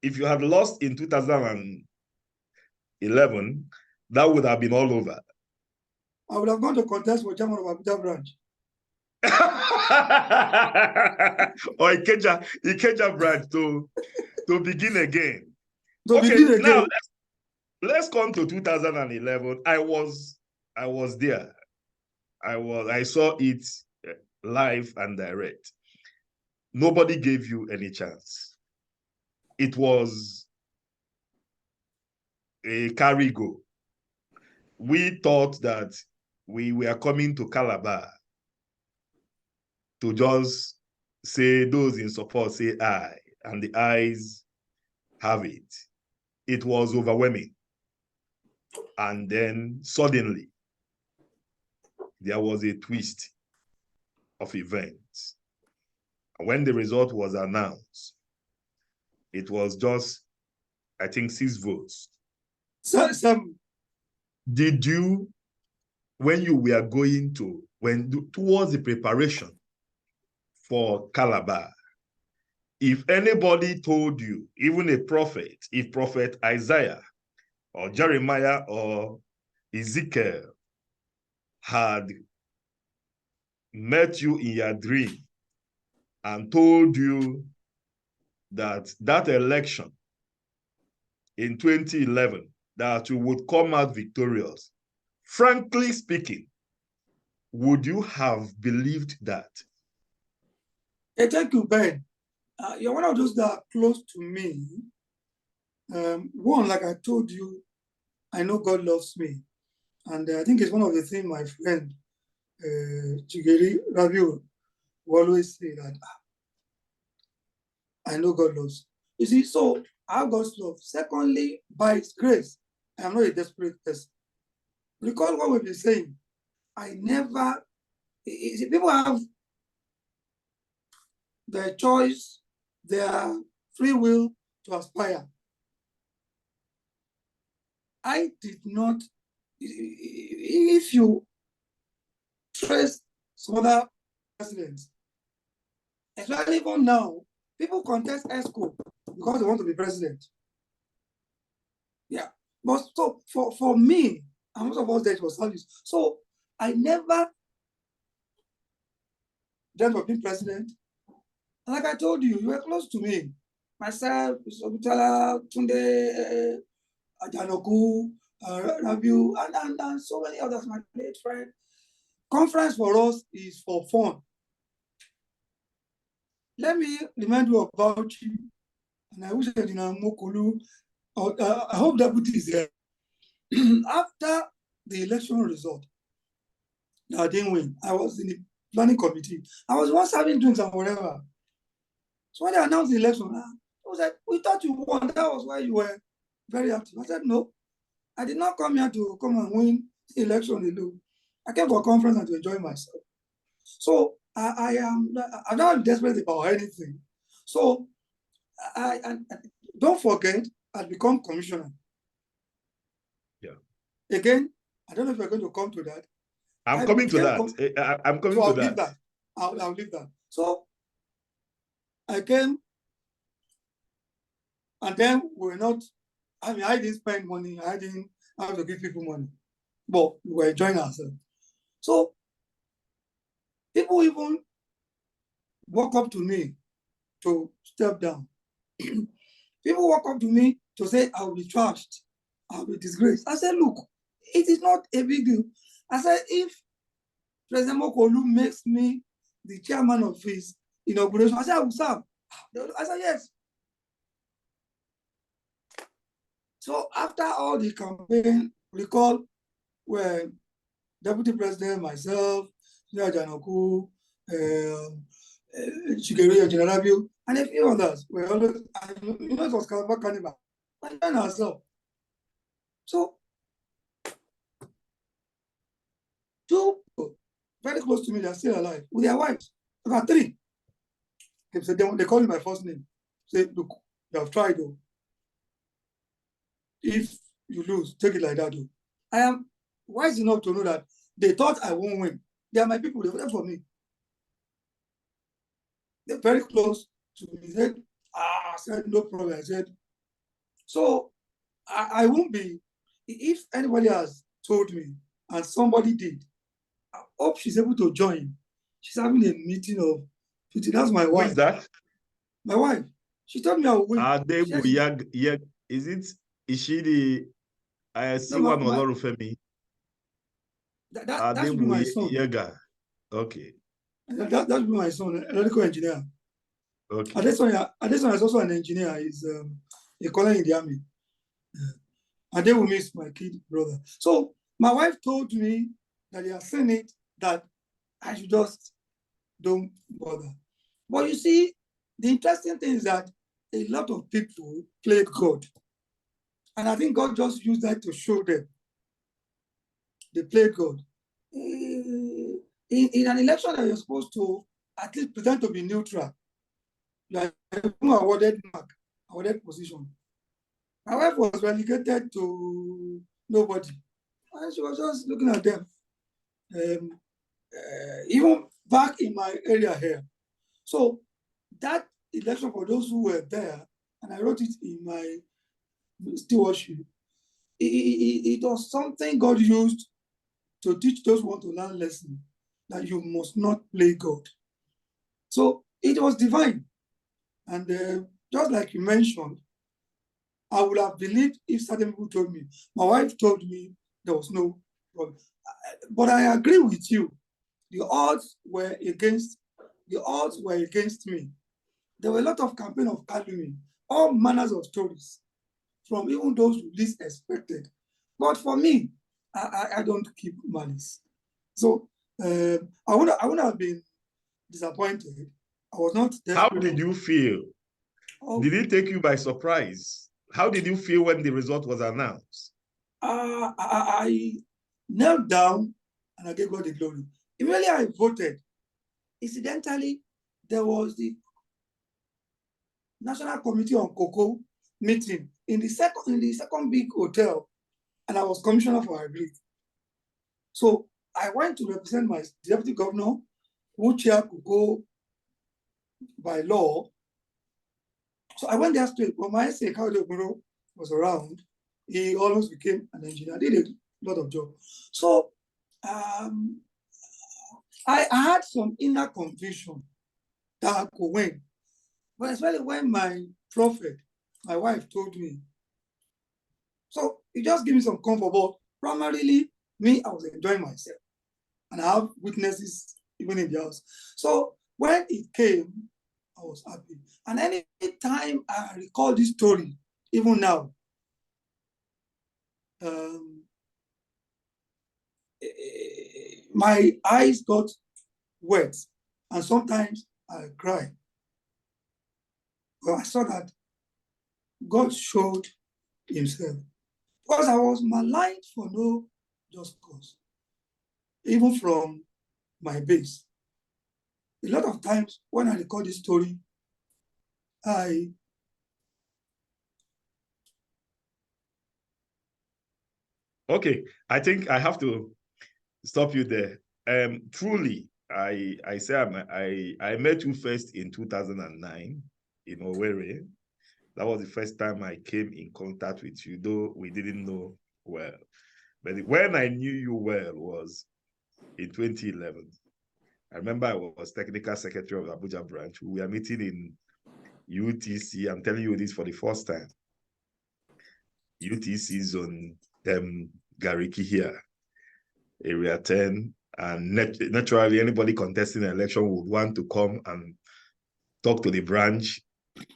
if you had lost in 2011, that would have been all over. I would have gone to contest for chairman of Abuja branch. Or Ikeja branch to begin again. Now let's come to 2011. I was there. I saw it live and direct. Nobody gave you any chance. It was a carry go. We thought that we were coming to Calabar to just say those in support say aye, and the ayes have it, it was overwhelming. And then suddenly, there was a twist of events. And when the result was announced, it was just, I think, 6 votes. Some. Did you, when you were going towards the preparation for Calabar, if anybody told you, even a prophet, if Prophet Isaiah or Jeremiah or Ezekiel had met you in your dream and told you that that election in 2011, that you would come out victorious, frankly speaking, would you have believed that? Hey, thank you, Ben. You're one of those that are close to me. One, like I told you, I know God loves me. And I think it's one of the things my friend, Chigeri Ravi, will always say that I know God loves. You see, so I have God's love. Secondly, by His grace, I am not a desperate person. Recall what we've been saying. I never, you see, people have their choice, their free will to aspire. I did not, if you trace some other presidents, especially even now, people contest ESCO because they want to be president. Yeah. But so for me, and most of us there was service. So I never dreamt of being president. And like I told you, you were close to me. Myself, Sobutala, Tunde, Ajanoku, Rabiu, and so many others, my great friend. Conference for us is for fun. Let me remind you about you. And I wish I didn't know Mokulu. I hope deputy is there. After the election result, that I didn't win, I was in the planning committee. I was once having drinks and whatever. So when they announced the election, I was like, we thought you won. That was why you were very active. I said, no, I did not come here to come and win the election alone. I came for a conference and to enjoy myself. So I'm not desperate about anything. So I don't forget, I'd become commissioner. Yeah. Again, I don't know if you're going to come to that. I'm coming to that. I'm coming so to Leave that. I'll leave that. So I came, and then we're not, I didn't spend money. I didn't have to give people money, but we were enjoying ourselves. So people even walk up to me to step down. People walk up to me to say, I'll be trashed, I'll be disgraced. I said, look, it is not a big deal. I said, if President Mokolu makes me the chairman of his inauguration, I said, I will serve. I said, yes. So after all the campaign, recall when Deputy President, myself, Janoku, Chigeri Rabiu, and a few others were always, it was Calabar Carnival. We enjoyed ourselves. So, two people very close to me, they're still alive, with their wives, about 3. They call me my first name. Say, look, you have tried, though. If you lose, take it like that, though. I am wise enough to know that they thought I won't win. They are my people, they voted for me. They're very close to me. They said, I said, no problem. I said, so I won't be, if anybody has told me, and somebody did, I hope she's able to join. She's having a meeting of 50. That's my wife. Who is that? My wife. She told me I will win. Is she the C1 Olorunfemi? That should be my son. Yega. Okay. That should be my son, electrical engineer. Okay. Adeson is also an engineer. He's a colonel in the army. And they will miss my kid brother. So my wife told me that they are saying it, that I should just don't bother. But you see, the interesting thing is that a lot of people played God. And I think God just used that to show them they played God. In an election that you're supposed to at least pretend to be neutral, you are awarded position. My wife was relegated to nobody. And she was just looking at them. Even back in my area here. So that election, for those who were there, and I wrote it in my stewardship, it was something God used to teach those who want to learn lesson that you must not play God. So it was divine. And just like you mentioned, I would have believed if certain people told me. My wife told me there was no problem. But I agree with you. The odds were against me. There were a lot of campaign of calumny, all manners of stories, from even those who least expected. But for me, I don't keep malice. So I wouldn't have been disappointed. I was not desperate. How did you feel? Oh, did it take you by surprise? How did you feel when the result was announced? I knelt down and I gave God the glory. Immediately I voted. Incidentally, there was the National Committee on Cocoa meeting in the second big hotel, and I was commissioner for agri. So I went to represent my deputy governor, who chaired cocoa by law. So I went there straight. But my SA Kaudoguro was around. He almost became an engineer. Did a lot of job. So I had some inner conviction that I could win. But especially when my prophet, my wife, told me. So it just gave me some comfort. But primarily, me, I was enjoying myself. And I have witnesses even in the house. So when it came, I was happy. And any time I recall this story, even now, my eyes got wet. And sometimes I cry. But I saw that God showed himself. Because I was maligned for no just cause, even from my base. A lot of times when I record this story, Okay, I think I have to stop you there. Truly, I say I met you first in 2009 in Owerri. That was the first time I came in contact with you, though we didn't know well. But when I knew you well was in 2011. I remember I was technical secretary of Abuja branch. We were meeting in UTC. I'm telling you this for the first time. UTC zone Gariki here, area 10. And naturally, anybody contesting an election would want to come and talk to the branch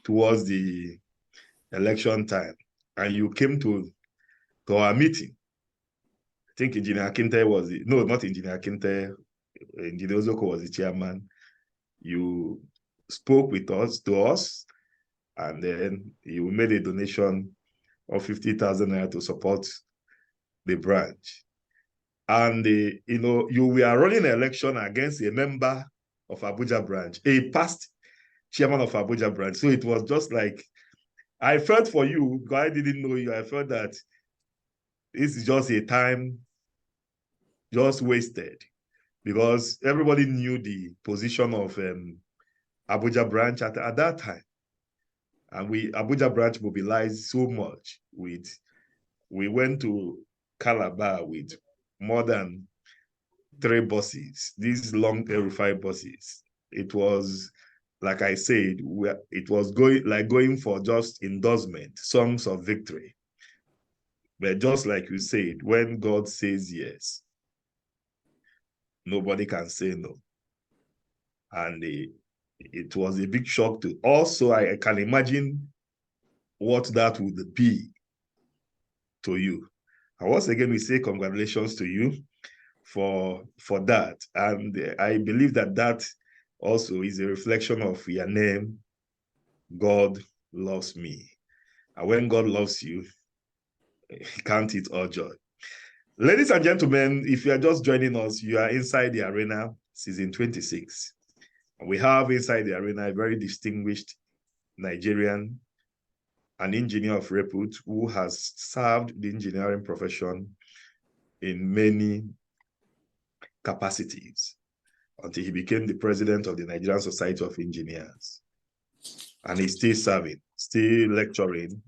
towards the election time. And you came to our meeting. I think Engineer Akinte was no, not Engineer Akinte. Engineer Ozoko was the chairman. You spoke with us, and then you made a donation of 50,000 naira to support the branch. And you were running an election against a member of Abuja branch, a past chairman of Abuja branch. So it was just like, I felt for you because I didn't know you. I felt that this is just a time just wasted because everybody knew the position of Abuja branch at that time. And Abuja branch mobilized so much we went to Calabar with more than 3 buses, these long Aerofire buses. It was, like I said, it was going for just endorsement, songs of victory. But just like you said, when God says yes, nobody can say no. And it was a big shock to also, I can imagine what that would be to you. And once again, we say congratulations to you for that. And I believe that also is a reflection of your name, God loves me. And when God loves you, count it all joy. Ladies and gentlemen, if you are just joining us, you are inside the arena, season 26. And we have inside the arena a very distinguished Nigerian, an engineer of repute who has served the engineering profession in many capacities until he became the president of the Nigerian Society of Engineers. And he's still serving, still lecturing,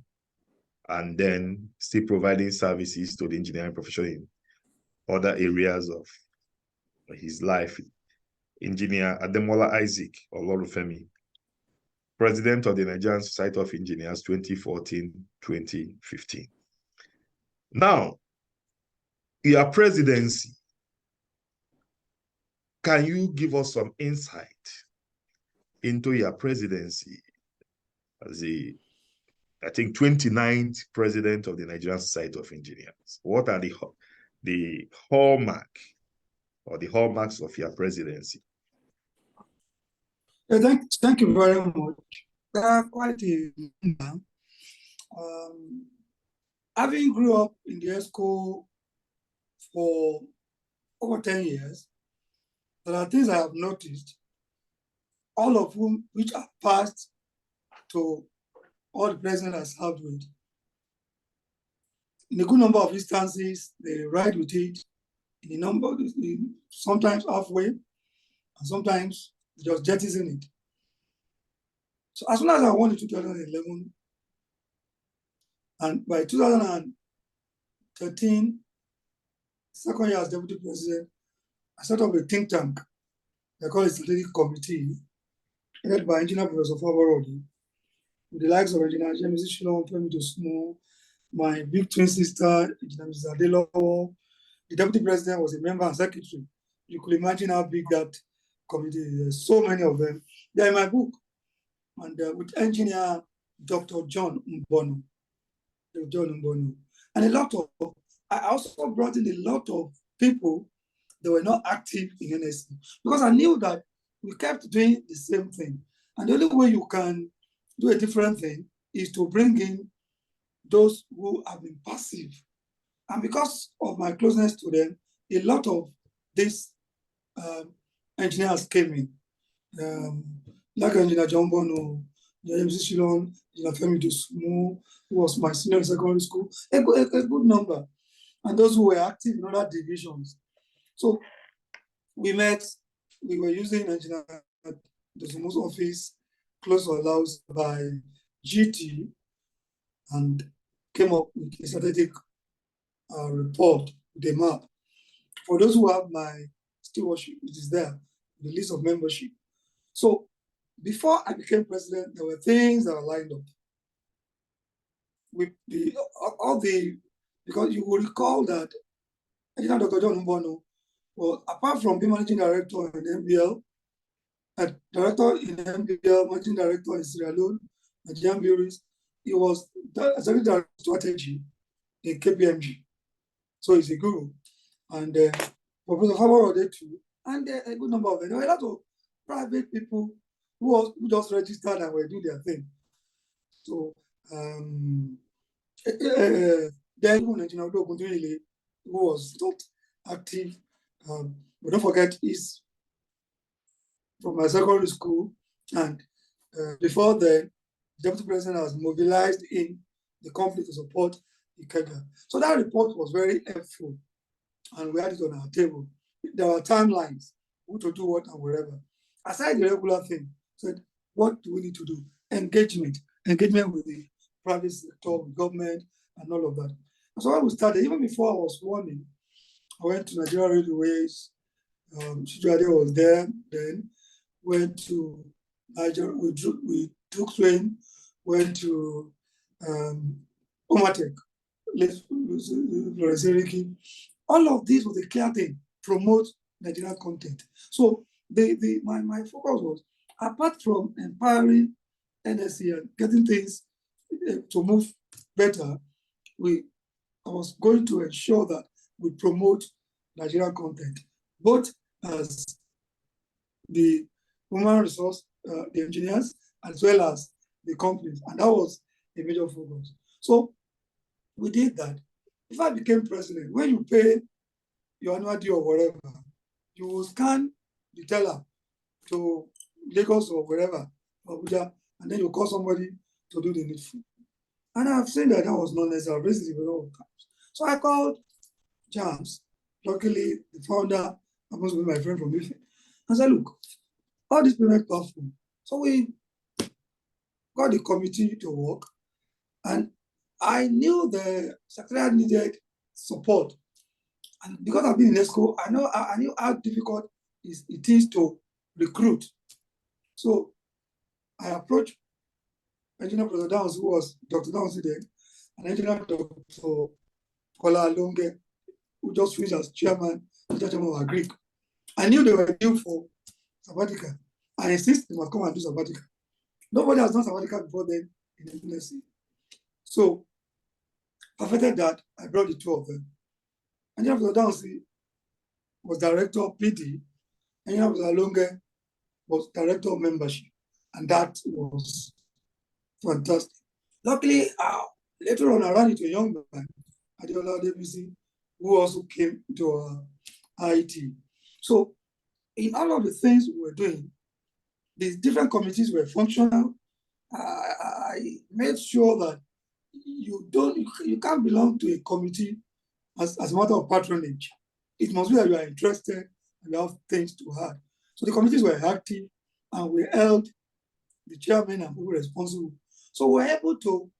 and then still providing services to the engineering profession in other areas of his life. Engineer Ademola Isaac Olorunfemi, president of the Nigerian Society of Engineers 2014-2015. Now, your presidency, can you give us some insight into your presidency as the, I think, 29th president of the Nigerian Society of Engineers? What are the hallmarks of your presidency? Thank you very much. There are quite a number. Having grew up in the ESCO for over 10 years, there are things I have noticed, all of which are passed to all the president has served with. In a good number of instances, they ride with it. Sometimes halfway, and sometimes just jettison it. So as soon as I won in 2011, and by 2013, second year as deputy president, I set up a think tank. They call it strategic committee, led by Engineer Professor Favorodi, with the likes of Engineer James Shilon, Fnse, my big twin sister, Engineer Mrs. Ademola. The deputy president was a member and secretary. You could imagine how big that committee is. There's so many of them. They're in my book. And with engineer Dr. John Mbono. And a lot of, I also brought in a lot of people that were not active in NSC, because I knew that we kept doing the same thing. And the only way you can do a different thing is to bring in those who have been passive. And because of my closeness to them, a lot of these engineers came in. Like Engineer John Bono, James Shilon, Engineer Femi who was my senior in secondary school, a good number. And those who were active in other divisions. So we met, we were using Engineer Dosumu's office, close to our house by GT, and came up with a strategic report, the map. For those who have my stewardship, it is there, the list of membership. So before I became president, there were things that were lined up. With because you will recall that Engineer Dr. John Mbono, well, apart from being managing director in MBL, director in MBL, managing director in Sierra Leone, Nigerian Breweries, he was executive director of strategy in KPMG. So he's a guru. And Professor Favorodi too, and a good number of them. There were a lot of private people who just registered and were doing their thing. So then Engineer Odogunrile, who was not active, but don't forget, he's from my secondary school, and before then, the deputy president has mobilized in the company to support Ikeja. So that report was very helpful, and we had it on our table. There were timelines, who to do what and wherever. Aside the regular thing, said, what do we need to do? Engagement with the private sector, with government, and all of that. And so when we started, even before I was warning, I went to Nigeria Railways. Chijuade was there then. Went to Nigeria. We took train. Went to Omatek. All of this was a clear thing: promote Nigerian content. So my focus was, apart from empowering NSC and getting things to move better, I was going to ensure that we promote Nigerian content, both as the human resource, the engineers, as well as the companies, and that was a major focus. So we did that. If I became president, when you pay your annual due or whatever, you will scan the teller to Lagos or wherever, Abuja, and then you call somebody to do the needful. And I've seen that was not necessary. Basically, so I called James. Luckily, the founder happens to be my friend from Ife. I said, look, all this payment platform. So we got the committee to work, and I knew the secretariat needed support. And because I've been in ESCO, I knew how difficult it is to recruit. So I approached Engineer Professor Downs, who was Dr. Downs then, and Engineer Dr. Kola Longe, who just finished as chairman of our Greek. I knew they were due for sabbatical. I insist they must come and do sabbatical. Nobody has done sabbatical before then in the Fnse. So, perfected that, I brought the two of them. Engineer Professor Downs was director of PD, Engineer Professor Longe was director of membership, and that was fantastic. Luckily, later on, I ran into a young man, Ademola, who also came to IT. So, in all of the things we were doing, these different committees were functional. I made sure that you can't belong to a committee as a matter of patronage. It must be that you are interested and you have things to add. So the committees were active, and we held the chairman and people responsible. So we were able to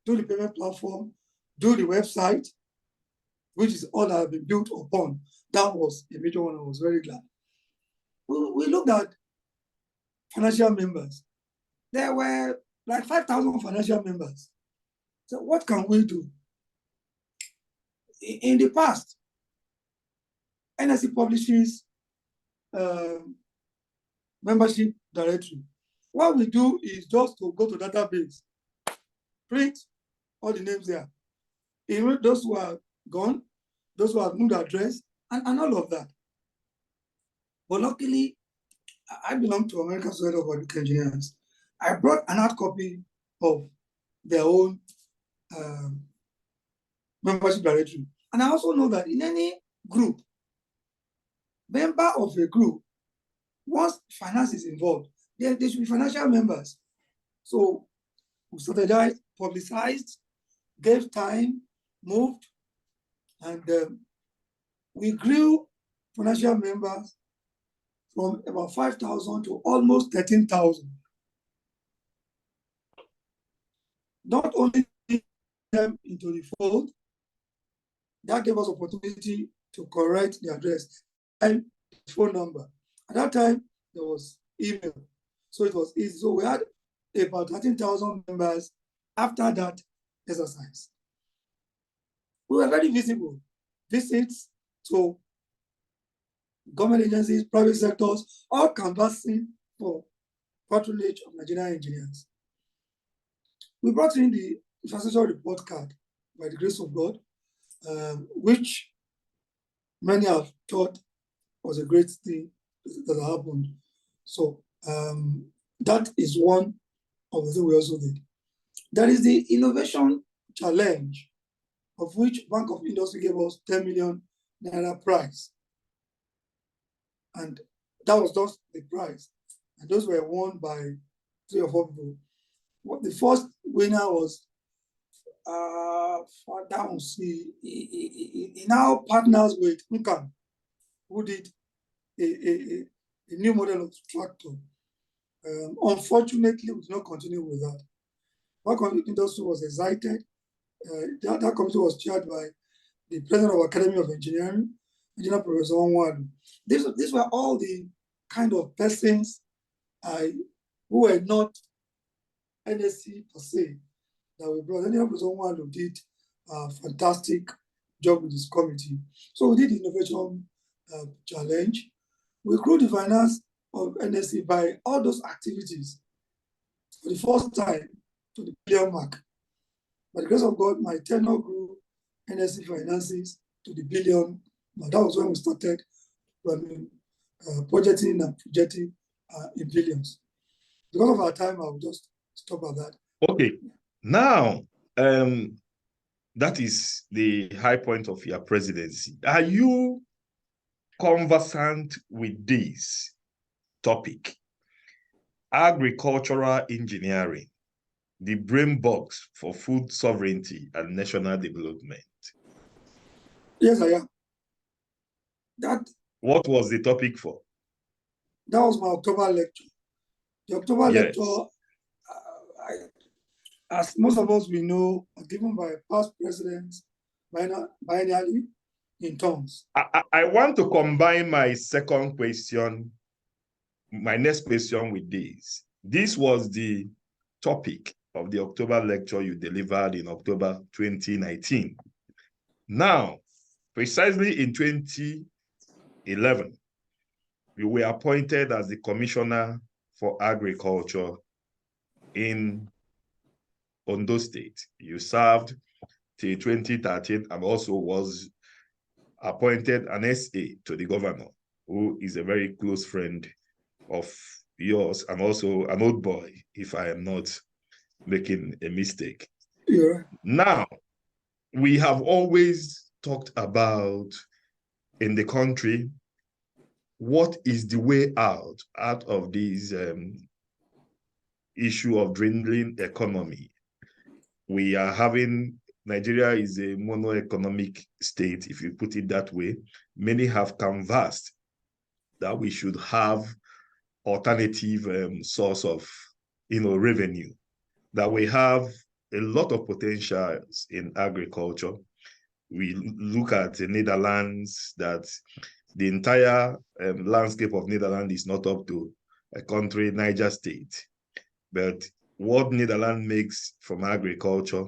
do the payment platform, do the website, which is all that have been built upon. That was a major one. I was very glad. We looked at financial members. There were like 5,000 financial members. So what can we do? In the past, NSE publishes membership directory. What we do is just to go to database, print all the names there. Even those who are gone, those who have moved address, and all of that. But luckily, I belong to American Society of Electrical Engineers. I brought an hard copy of their own membership directory. And I also know that in any group, member of a group, once finance is involved, there should be financial members. So we strategized, publicized, gave time, moved, and we grew financial members from about 5,000 to almost 13,000. Not only them into the fold, that gave us opportunity to correct the address and phone number. At that time, there was email, so it was easy. So we had about 13,000 members after that exercise. We were very visible. Visits to government agencies, private sectors, all canvassing for patronage of Nigerian engineers. We brought in the infrastructure report card by the grace of God, which many have thought was a great thing that happened. So that is one of the things we also did. There is the innovation challenge, of which Bank of Industry gave us 10 million naira prize. And that was just the prize. And those were won by 3 or 4 people. The first winner was he now partners with Engr, who did a new model of tractor. Unfortunately, we did not continue with that. Bank of Industry was excited. That committee was chaired by the president of Academy of Engineering, Engineer Professor Onwadu. These were all the kind of persons who were not NSE per se that we brought. Engineer Professor Onwadu did a fantastic job with this committee. So we did the innovation challenge. We grew the finance of NSE by all those activities for the first time to the billion mark. By the grace of God, my tenure grew NSE finances to the billion. But that was when we started running, budgeting and projecting in billions. Because of our time, I will just stop at that. Okay. Now, that is the high point of your presidency. Are you conversant with this topic? Agricultural engineering, the brain box for food sovereignty and national development. Yes, I am. What was the topic for? That was my October lecture. The October Yes. lecture, as most of us we know, are given by past presidents biennially in terms. I want to combine my second question, my next question with this. This was the topic of the October lecture you delivered in October 2019. Now, precisely in 2011, you were appointed as the Commissioner for Agriculture in Ondo State. You served till 2013 and also was appointed an SA to the governor, who is a very close friend of yours and also an old boy, if I am not making a mistake. Yeah. Now, we have always talked about in the country, what is the way out of this issue of dwindling economy? We are having, Nigeria is a mono-economic state, if you put it that way. Many have canvassed that we should have alternative source of revenue, that we have a lot of potentials in agriculture. We look at the Netherlands, that the entire landscape of Netherlands is not up to a country, Niger State. But what Netherlands makes from agriculture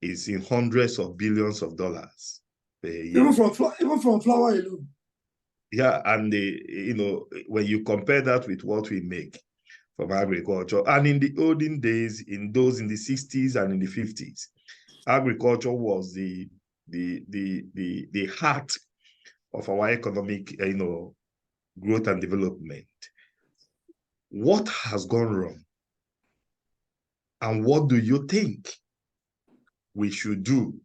is in hundreds of billions of dollars per year. Even from flour alone. Yeah, and when you compare that with what we make from agriculture, and in the olden days, in the 60s and in the 50s, agriculture was the heart of our economic, growth and development. What has gone wrong? And what do you think we should do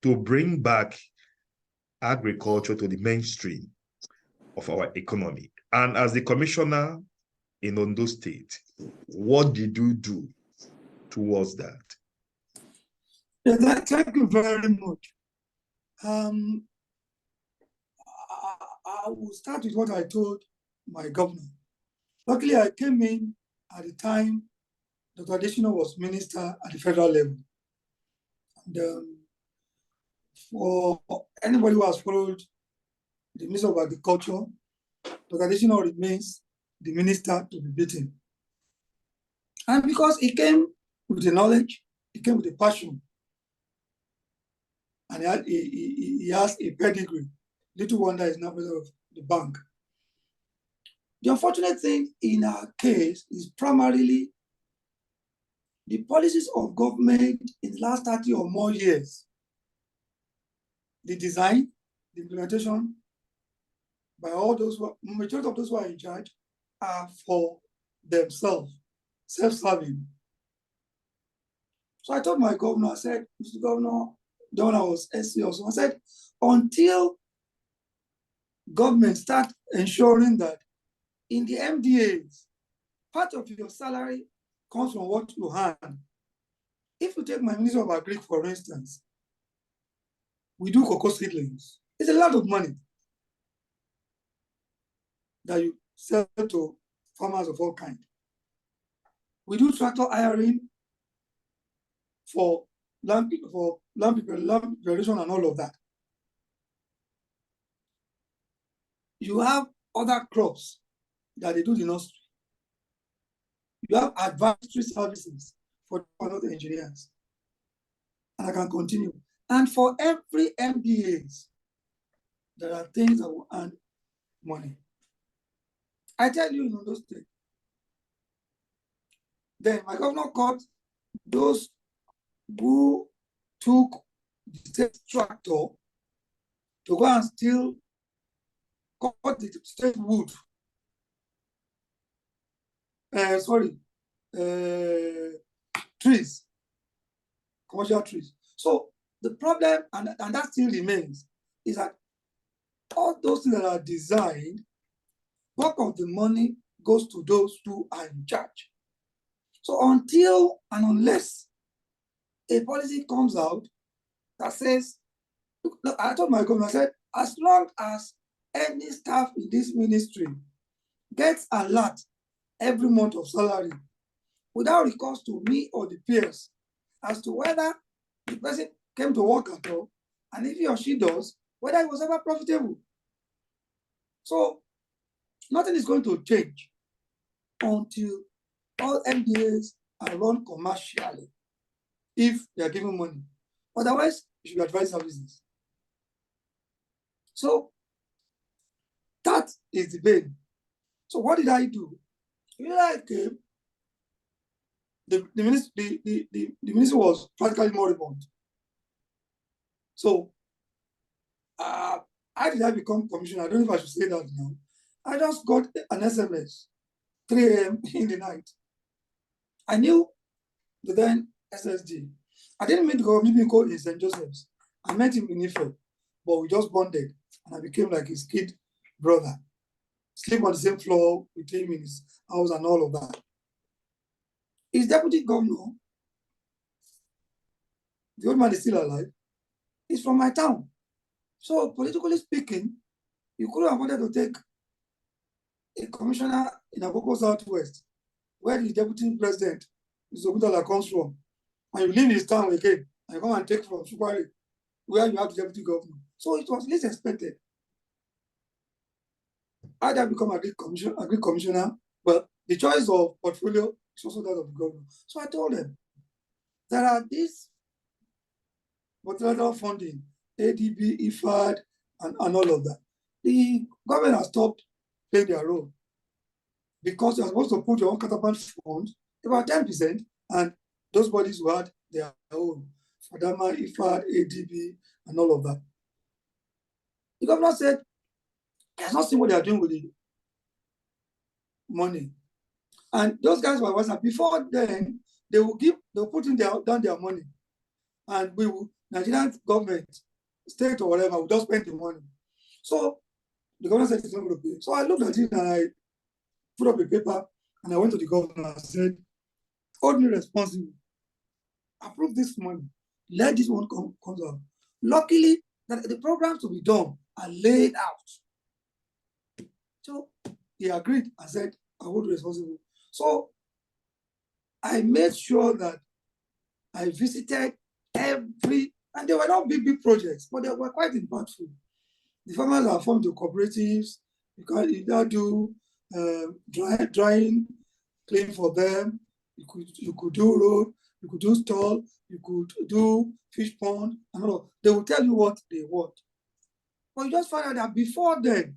to bring back agriculture to the mainstream of our economy? And as the commissioner in Ondo State, what did you do towards that? Yeah, thank you very much. I will start with what I told my governor. Luckily, I came in at the time Dr. Adesina was minister at the federal level. And for anybody who has followed the Minister of Agriculture, Dr. Adesina remains the minister to be beaten. And because he came with the knowledge, he came with a passion, and he has a pedigree. Little wonder he's now president of the bank. The unfortunate thing in our case is primarily the policies of government in the last 30 or more years. The design, the implementation by all those majority of those who are in charge are for themselves, self-serving. So I told my governor, I said, Mr. Governor, then when I was SC also, I said, until government start ensuring that in the MDAs, part of your salary comes from what you earn. If you take my Minister of Agriculture, for instance, we do cocoa seedlings. It's a lot of money that you sell to farmers of all kinds. We do tractor hiring for land preparation and all of that. You have other crops that they do the nursery. You have advanced services for other engineers. And I can continue. And for every MBAs, there are things that will earn money. I tell you in Ondo State. Then my governor caught those who took the state tractor to go and steal, cut the state wood. trees, commercial trees. So the problem, and that still remains, is that all those things that are designed, bulk of the money goes to those who are in charge. So until and unless a policy comes out that says, look, I told my governor, I said, as long as any staff in this ministry gets alert every month of salary without recourse to me or the peers as to whether the person came to work at all, and if he or she does, whether it was ever profitable. So nothing is going to change until all MDAs are run commercially if they are given money. Otherwise, you should advise our business. So that is the bane. So what did I do? When I came, the ministry was practically moribund. So how did I become commissioner? I don't know if I should say that now. I just got an SMS, 3 a.m. in the night. I knew the then SSG. I didn't meet the community code in St. Joseph's. I met him in Ife, but we just bonded, and I became like his kid brother. Sleep on the same floor with him in his house and all of that. His deputy governor, the old man is still alive, is from my town. So politically speaking, you could have wanted to take a commissioner in Akoko Southwest, where the deputy president, Mr. Obutala, comes from, and you leave his town again, and you come and take from Shukwari, where you have the deputy governor. So it was least expected. I then become agri commissioner, but the choice of portfolio is also that of the governor. So I told them, there are these multilateral funding, ADB, IFAD, and all of that. The government has stopped playing their role because you're supposed to put your own counterpart funds about 10%, and those bodies who had their own, FADAMA, IFAD, ADB, and all of that. The governor said, he has not seen what they are doing with the money. And those guys were WhatsApp. Before then, they will put in down their money. And we will, Nigerian government, state or whatever, will just spend the money. So the governor said it's not going to pay. So I looked at it and I put up a paper and I went to the governor and said, hold me responsible. Approve this money. Let this one come out. Luckily, that the programs to be done are laid out. So he agreed and said, I hold you responsible. So I made sure that I visited every, and they were not big projects, but they were quite impactful. The farmers are formed to cooperatives. You can either do drying, clean for them. You could do road, you could do stall, you could do fish pond, and all. They will tell you what they want. But you just find out that before then,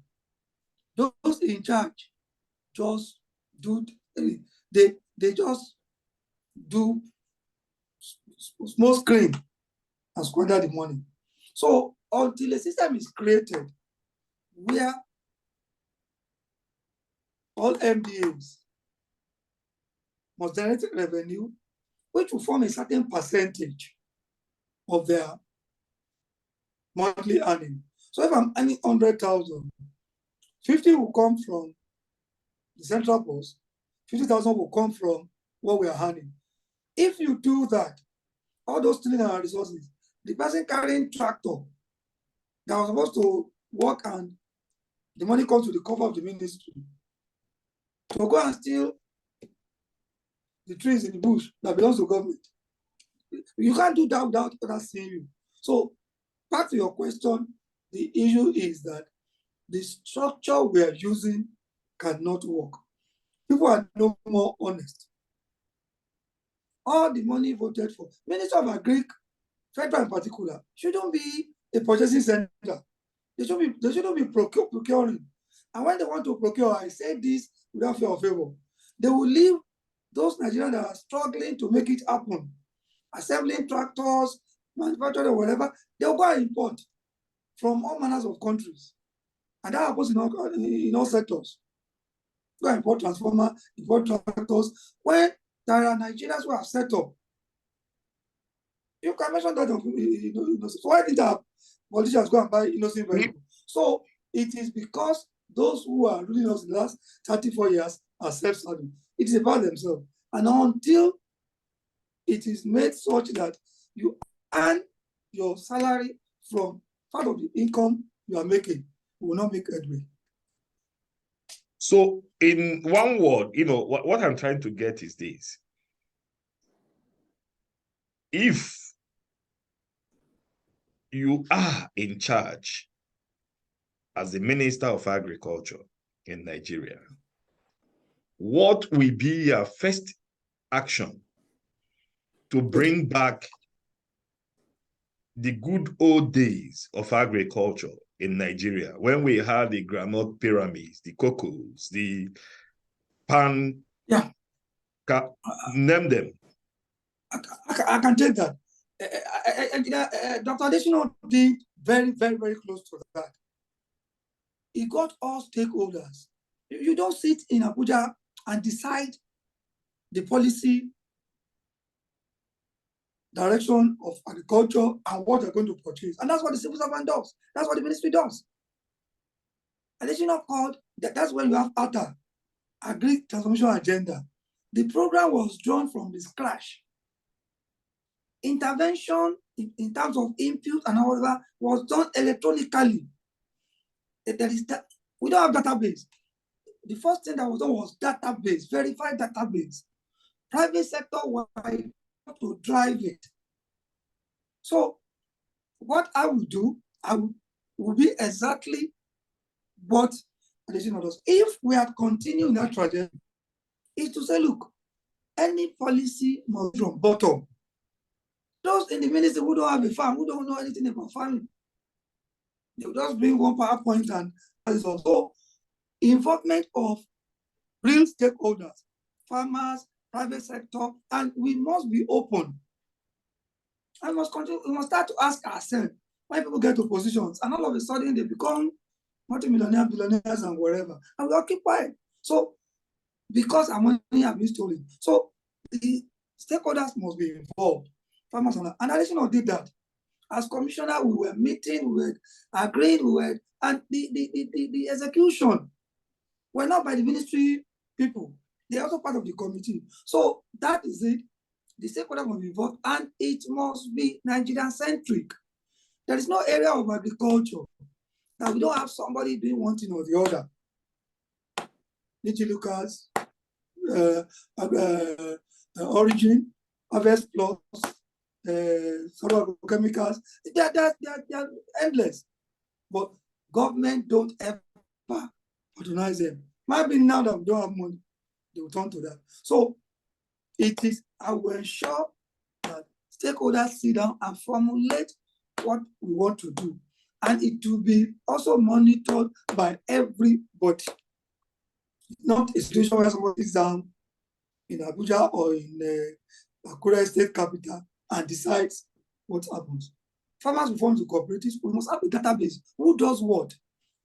those in charge just do, they just do small screen and squander the money. So until a system is created where all MDAs must generate revenue, which will form a certain percentage of their monthly earning. So if I'm earning 100,000, 50 will come from the central post, 50,000 will come from what we are earning. If you do that, all those stealing our resources, the person carrying tractor that was supposed to work and the money comes to the cover of the ministry to go and steal the trees in the bush that belongs to government. You can't do that without others seeing you. So back to your question, the issue is that the structure we are using cannot work. People are no more honest. All the money voted for, Minister of Agric, federal in particular, shouldn't be a purchasing center. They shouldn't be procuring. And when they want to procure, I say this without fear of favor, they will leave those Nigerians that are struggling to make it happen, assembling tractors, manufacturing or whatever, they'll go and import from all manners of countries. And that happens in all sectors. Go and import transformer, import tractors. When There are Nigerians who have set up. You can mention that of so why did our politicians go and buy innocent vehicles? So it is because those who are ruling us in the last 34 years are self-serving. It is about themselves. And until it is made such that you earn your salary from part of the income you are making, you will not make headway. So in one word, what I'm trying to get is this. If you are in charge as the Minister of Agriculture in Nigeria, what will be your first action to bring back the good old days of agriculture in Nigeria, when we had the groundnut pyramids, the cocos, the pan, name them? I can take that. Dr. Adesina did very, very, very close to that. He got all stakeholders. You don't sit in Abuja and decide the policy direction of agriculture and what they're going to purchase. And that's what the civil servant does. That's what the ministry does. Adesina called, that's when you have ATA, Agri Transformation Agenda. The program was drawn from the scratch. Intervention in terms of input and all that was done electronically. We don't have database. The first thing that was done was database, verified database. Private sector was to drive it. So what I will do, will be exactly what Adesina does. If we had continued that trajectory, is to say, look, any policy must be from bottom. Those in the ministry who don't have a farm, who don't know anything about farming, they will just bring one PowerPoint and that is also involvement of real stakeholders, farmers, private sector, and we must be open. And we must start to ask ourselves, when people get to positions and all of a sudden they become multimillionaire, billionaires, and wherever, and we all keep quiet. So, because our money have been stolen. So, the stakeholders must be involved. Farmers and Adesina did that. As commissioner, we were meeting, we were agreeing, and the execution were not by the ministry people. They're also part of the committee. So that is it. The stakeholders must be involved, and it must be Nigerian-centric. There is no area of agriculture that we don't have somebody doing one thing or the other. Lucas, Origin, Harvest Plus, chemicals, they're endless. But government don't ever patronize them. Maybe now that we don't have money, they will turn to that. So it is, I will ensure that stakeholders sit down and formulate what we want to do. And it will be also monitored by everybody. Not a situation where somebody is down in Abuja or in Akure state capital and decides what happens. Farmers will form the cooperatives. We must have a database. Who does what?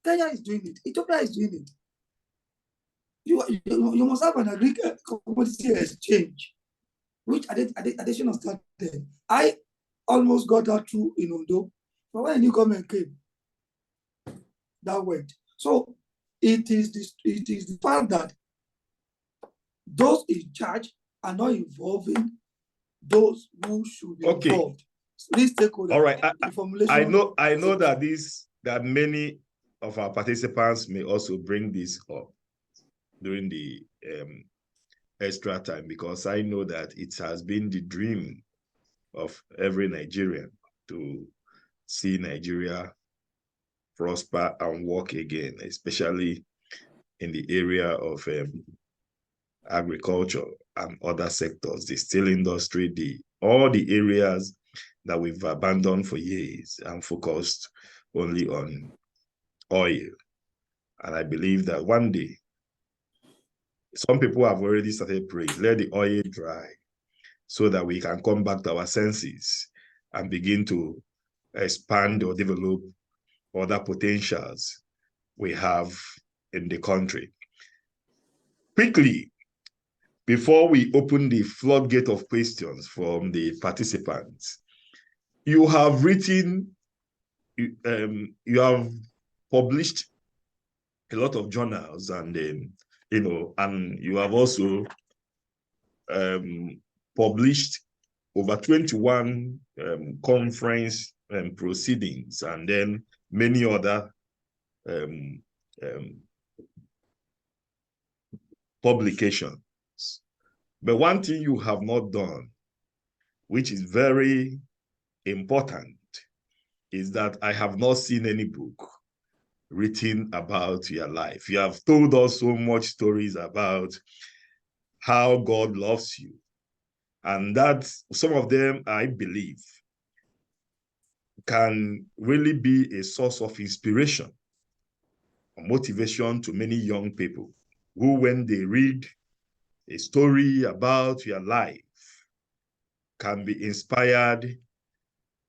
Kenya is doing it. Ethiopia is doing it. You must have an commodity exchange, which Adesina started. I almost got that through in Ondo, but when a new government came, that went. So it is the fact that those in charge are not involving those who should be involved. These stakeholders. All right. I know that many of our participants may also bring this up during the extra time, because I know that it has been the dream of every Nigerian to see Nigeria prosper and work again, especially in the area of agriculture and other sectors, the steel industry, all the areas that we've abandoned for years and focused only on oil. And I believe that one day, some people have already started praying, let the oil dry so that we can come back to our senses and begin to expand or develop other potentials we have in the country. Quickly, before we open the floodgate of questions from the participants, you have written, you have published a lot of journals, and and you have also published over 21 conference proceedings, and then many other publications. But one thing you have not done, which is very important, is that I have not seen any book written about your life. You have told us so much stories about how God loves you, and that some of them, I believe, can really be a source of inspiration and motivation to many young people who, when they read a story about your life, can be inspired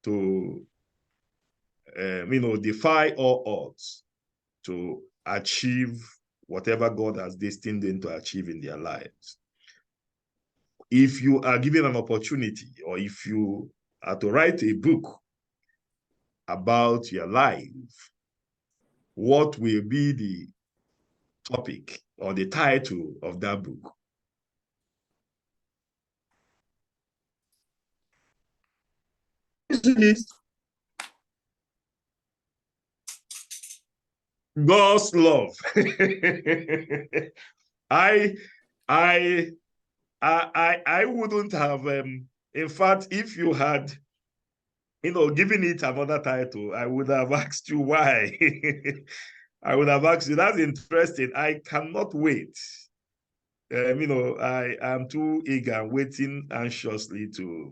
to defy all odds to achieve whatever God has destined them to achieve in their lives. If you are given an opportunity, or if you are to write a book about your life, what will be the topic or the title of that book? God's love. I I I wouldn't have in fact, if you had given it another title, I would have asked you why. I would have asked you. That's interesting. I cannot wait. I am too eager, waiting anxiously to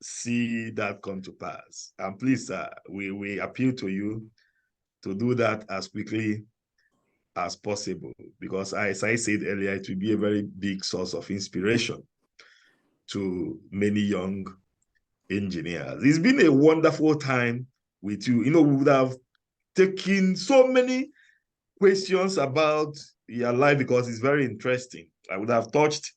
see that come to pass. And please, we appeal to you to do that as quickly as possible, because as I said earlier, it will be a very big source of inspiration to many young engineers. It's been a wonderful time with you. We would have taken so many questions about your life because it's very interesting. I would have touched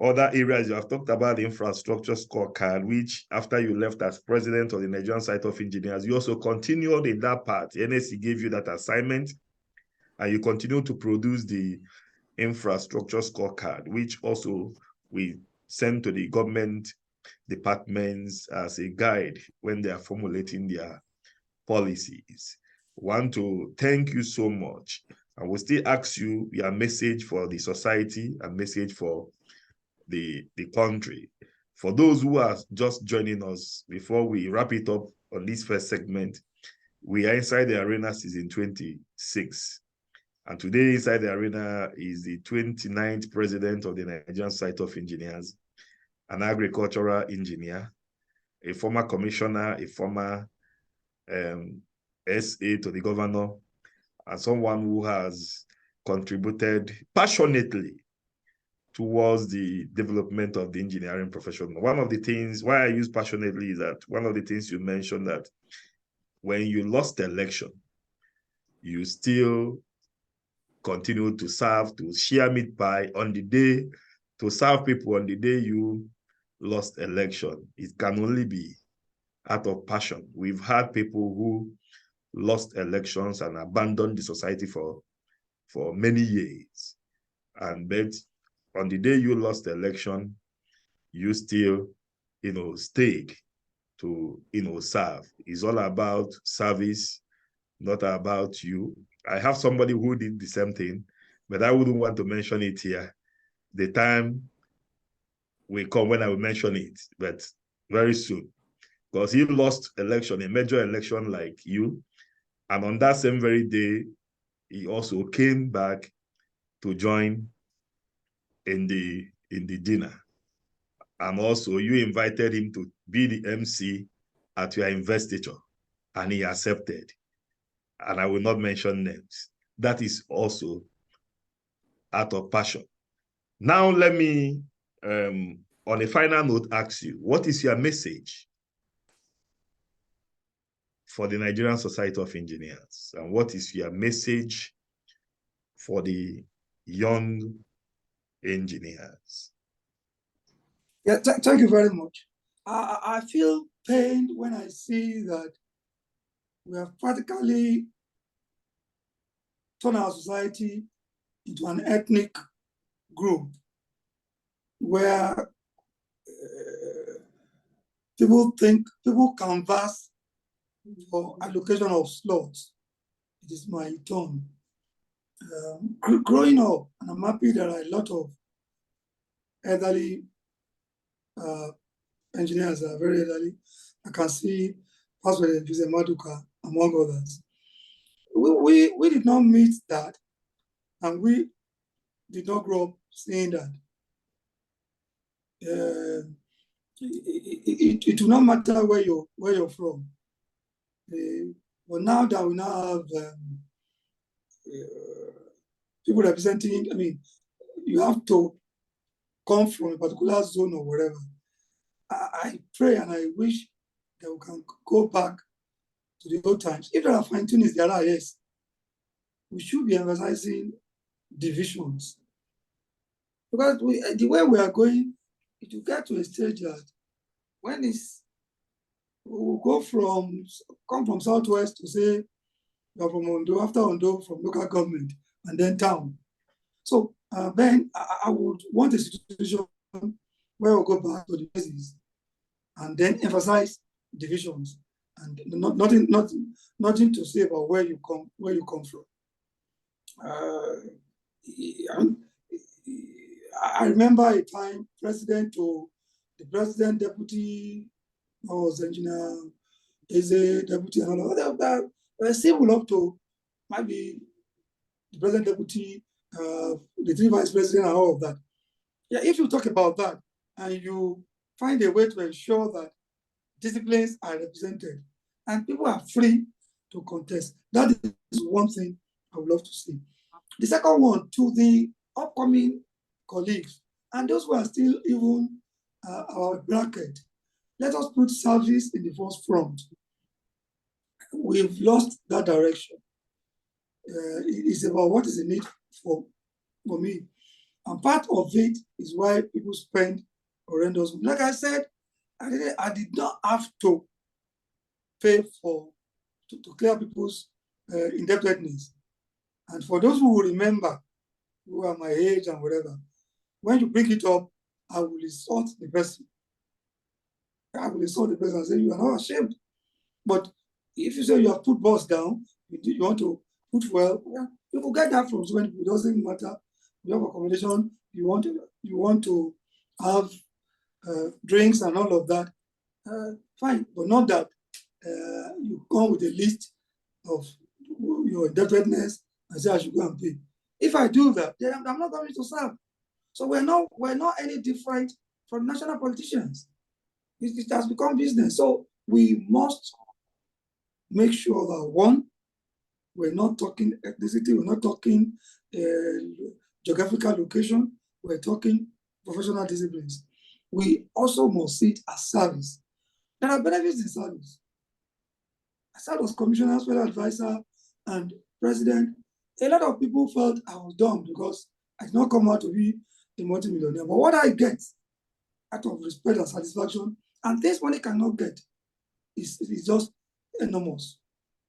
other areas. You have talked about the infrastructure scorecard, which after you left as president of the Nigerian Society of Engineers, you also continued in that part. The NSC gave you that assignment, and you continue to produce the infrastructure scorecard, which also we send to the government departments as a guide when they are formulating their policies. Want to thank you so much. And we'll still ask you your message for the society and message for the country. For those who are just joining us, before we wrap it up on this first segment, we are inside the arena season 26. And today inside the arena is the 29th president of the Nigerian Society of Engineers, an agricultural engineer, a former commissioner, a former SA to the governor, and someone who has contributed passionately towards the development of the engineering profession. One of the things, why I use passionately, is that one of the things you mentioned, that when you lost the election, you still continue to serve, to share meat pie on the day, to serve people on the day you lost election. It can only be out of passion. We've had people who lost elections and abandoned the society for many years. And but on the day you lost the election, you still, stayed to, serve. It's all about service, not about you. I have somebody who did the same thing, but I wouldn't want to mention it here. The time will come when I will mention it, but very soon, because he lost election, a major election like you. And on that same very day, he also came back to join in the dinner. And also you invited him to be the MC at your investiture, and he accepted. And I will not mention names. That is also out of passion. Now let me, on a final note, ask you, what is your message for the Nigerian Society of Engineers? And what is your message for the young engineers? Yeah, thank you very much. I feel pained when I see that we have practically turned our society into an ethnic group where people canvass for allocation of slots. It is my turn. Growing up, and I'm happy there are a lot of elderly engineers that are very elderly. I can see Pastor Jose Maduka, among others. We did not meet that, and we did not grow up seeing that. It will not matter where you're from. But now that we now have people representing, I mean, you have to come from a particular zone or whatever. I pray and I wish that we can go back to the old times. If there are fine-tunings, there are, yes. We should be emphasizing divisions. Because the way we are going, it will get to a stage that when we will come from Southwest to say, you're from Ondo, after Ondo, from local government, and then town. So then I would want a situation where we'll go back to the basis and then emphasize divisions and nothing to say about where you come from. I remember a time the president, deputy, was engineer, is a deputy, and all of that. Civil up to maybe the president, deputy, the three vice president, and all of that. Yeah, if you talk about that and you find a way to ensure that disciplines are represented and people are free to contest, that is one thing I would love to see. The second one, to the upcoming colleagues and those who are still even our bracket, let us put service in the first front. We've lost that direction. It's about what is the need for me. And part of it is why people spend horrendous. Like I said, I did not have to pay to clear people's indebtedness. And for those who will remember, who are my age and whatever, when you bring it up, I will insult the person. I will insult the person and say, you are not ashamed. But if you say you have put boss down, you want to put well, you will get that from so many people. It doesn't matter. You have accommodation, you want to have drinks and all of that, fine. But not that you come with a list of your indebtedness and say I should go and pay. If I do that, then I'm not going to serve. So we're not any different from national politicians. It has become business. So we must make sure that, one, we're not talking ethnicity, we're not talking geographical location, we're talking professional disciplines. We also must see it as service. There are benefits in service. I served as commissioner, special advisor, and president. A lot of people felt I was dumb because I did not come out to be a multimillionaire. But what I get out of respect and satisfaction, and this money cannot get, is just enormous.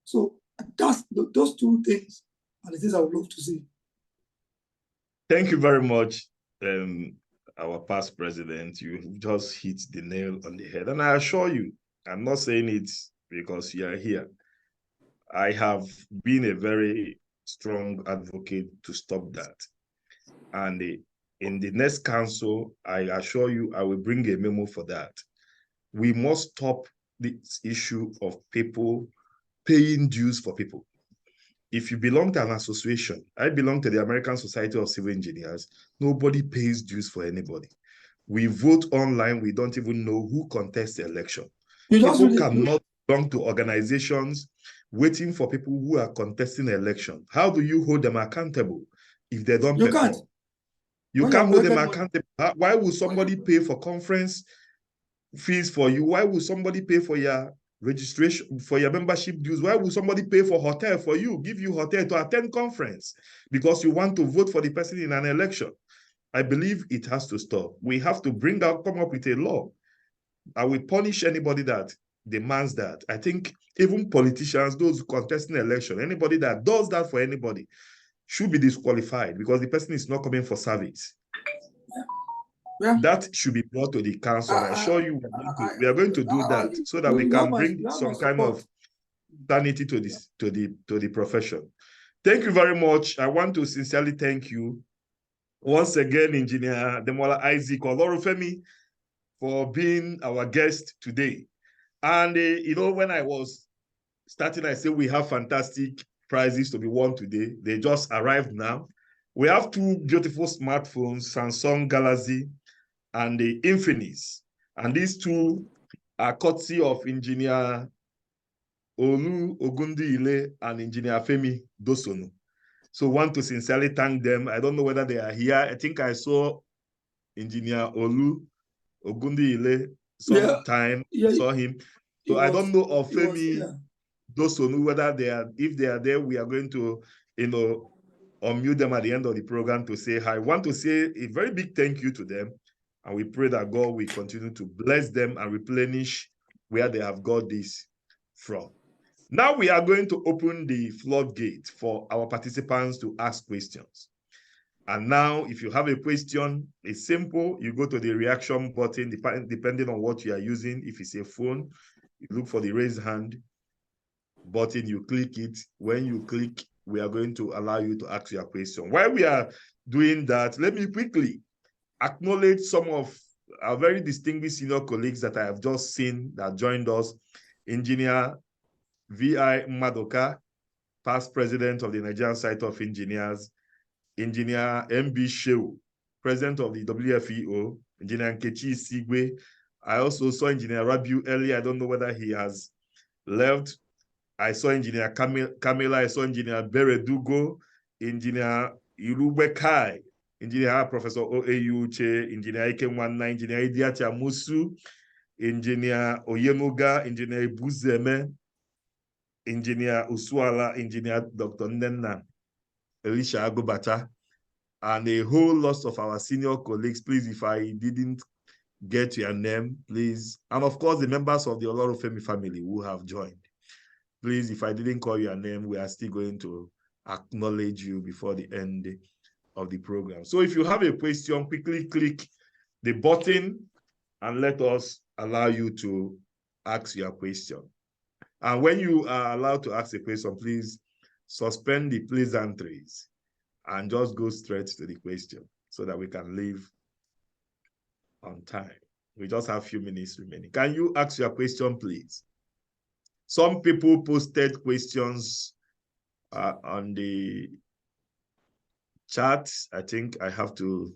So those two things are the things I would love to see. Thank you very much, our past president. You just hit the nail on the head. And I assure you, I'm not saying it because you are here. I have been a very strong advocate to stop that. And in the next council, I assure you, I will bring a memo for that. We must stop this issue of people paying dues for people. If you belong to an association, I belong to the American Society of Civil Engineers, nobody pays dues for anybody. We vote online, we don't even know who contests the election. People cannot belong to organizations waiting for people who are contesting the election. How do you hold them accountable if they don't perform? You can't hold them accountable. Why would somebody pay for conference fees for you? Why would somebody pay for your registration, for your membership dues? Why would somebody pay for hotel for you, give you hotel to attend conference because you want to vote for the person in an election? I believe it has to stop. We have to come up with a law. I will punish anybody that demands that. I think even politicians, those contesting election, anybody that does that for anybody should be disqualified because the person is not coming for service. Yeah. That should be brought to the council. And I assure you, we are going to do that so that we can bring some kind of sanity to this to the profession. Thank you very much. I want to sincerely thank you once again, Engineer Ademola Isaac Olorunfemi, for being our guest today. And when I was starting, I said we have fantastic prizes to be won today. They just arrived now. We have two beautiful smartphones, Samsung Galaxy and the Fnse. And these two are courtesy of Engineer Olu Ogundiile and Engineer Femi Dosonu. So want to sincerely thank them. I don't know whether they are here. I think I saw Engineer Olu Ogundiile sometime, saw him. So I don't know of Femi Dosonu, whether if they are there, we are going to, unmute them at the end of the program to say hi. I want to say a very big thank you to them. And we pray that God will continue to bless them and replenish where they have got this from. Now we are going to open the floodgate for our participants to ask questions. And now, if you have a question, it's simple. You go to the reaction button, depending on what you are using. If it's a phone, you look for the raise hand button, you click it. When you click, we are going to allow you to ask your question. While we are doing that, let me quickly acknowledge some of our very distinguished senior colleagues that I have just seen that joined us. Engineer V.I. Madoka, past president of the Nigerian Society of Engineers. Engineer M.B. Shehu, president of the WFEO. Engineer Nkechi Sigwe. I also saw Engineer Rabiu earlier. I don't know whether he has left. I saw Engineer Camila. I saw Engineer Beredugo. Engineer Irube Kai. Engineer Professor O.A.U. Uche. Engineer Ikenwanna. Engineer Idiacha Musu. Engineer Oyemuga. Engineer Ibuzeme. Engineer Usuala. Engineer Dr. Nenna Elisha Agobata, and a whole lot of our senior colleagues. Please, if I didn't get your name, please. And of course, the members of the Olorunfemi family who have joined. Please, if I didn't call your name, we are still going to acknowledge you before the end of the program. So if you have a question, quickly click the button and let us allow you to ask your question. And when you are allowed to ask a question, please suspend the pleasantries and just go straight to the question so that we can leave on time. We just have a few minutes remaining. Can you ask your question, please? Some people posted questions on the chat. I think I have to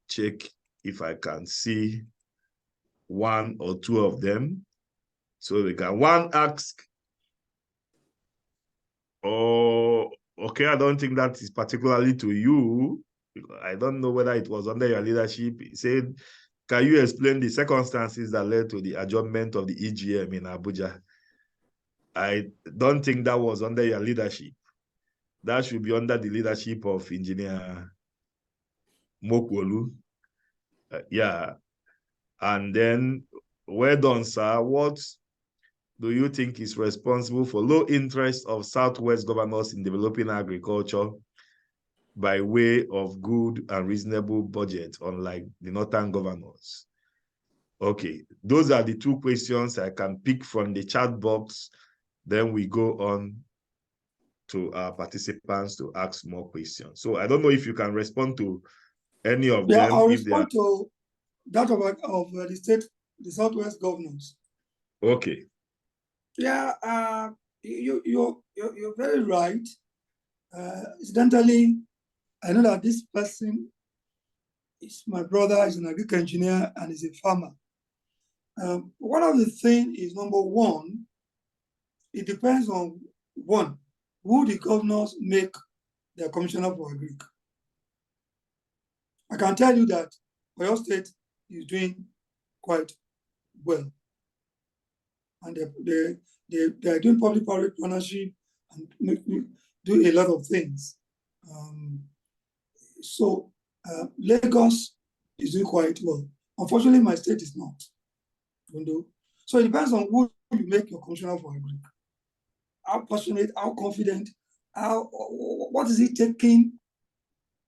check if I can see one or two of them. So we can, one ask, oh, okay, I don't think that is particularly to you. I don't know whether it was under your leadership. He said, can you explain the circumstances that led to the adjournment of the EGM in Abuja? I don't think that was under your leadership. That should be under the leadership of Engineer Mokwolu. Yeah. And then, well done, sir. What do you think is responsible for low interest of Southwest governors in developing agriculture by way of good and reasonable budget, unlike the Northern governors? Okay, those are the two questions I can pick from the chat box. Then we go on to our participants to ask more questions. So I don't know if you can respond to any of them. I'll respond to that of the state, the Southwest governors. Okay. Yeah, you're very right. Incidentally, I know that this person is my brother, is an agricultural engineer, and is a farmer. One of the things is, number one, it depends on, one, who the governors make their commissioner for agric. I can tell you that Oyo State is doing quite well. And they are doing public-private partnership and do a lot of things. So Lagos is doing quite well. Unfortunately, my state is not. So it depends on who you make your commissioner for agri. How passionate, how confident, what is he taking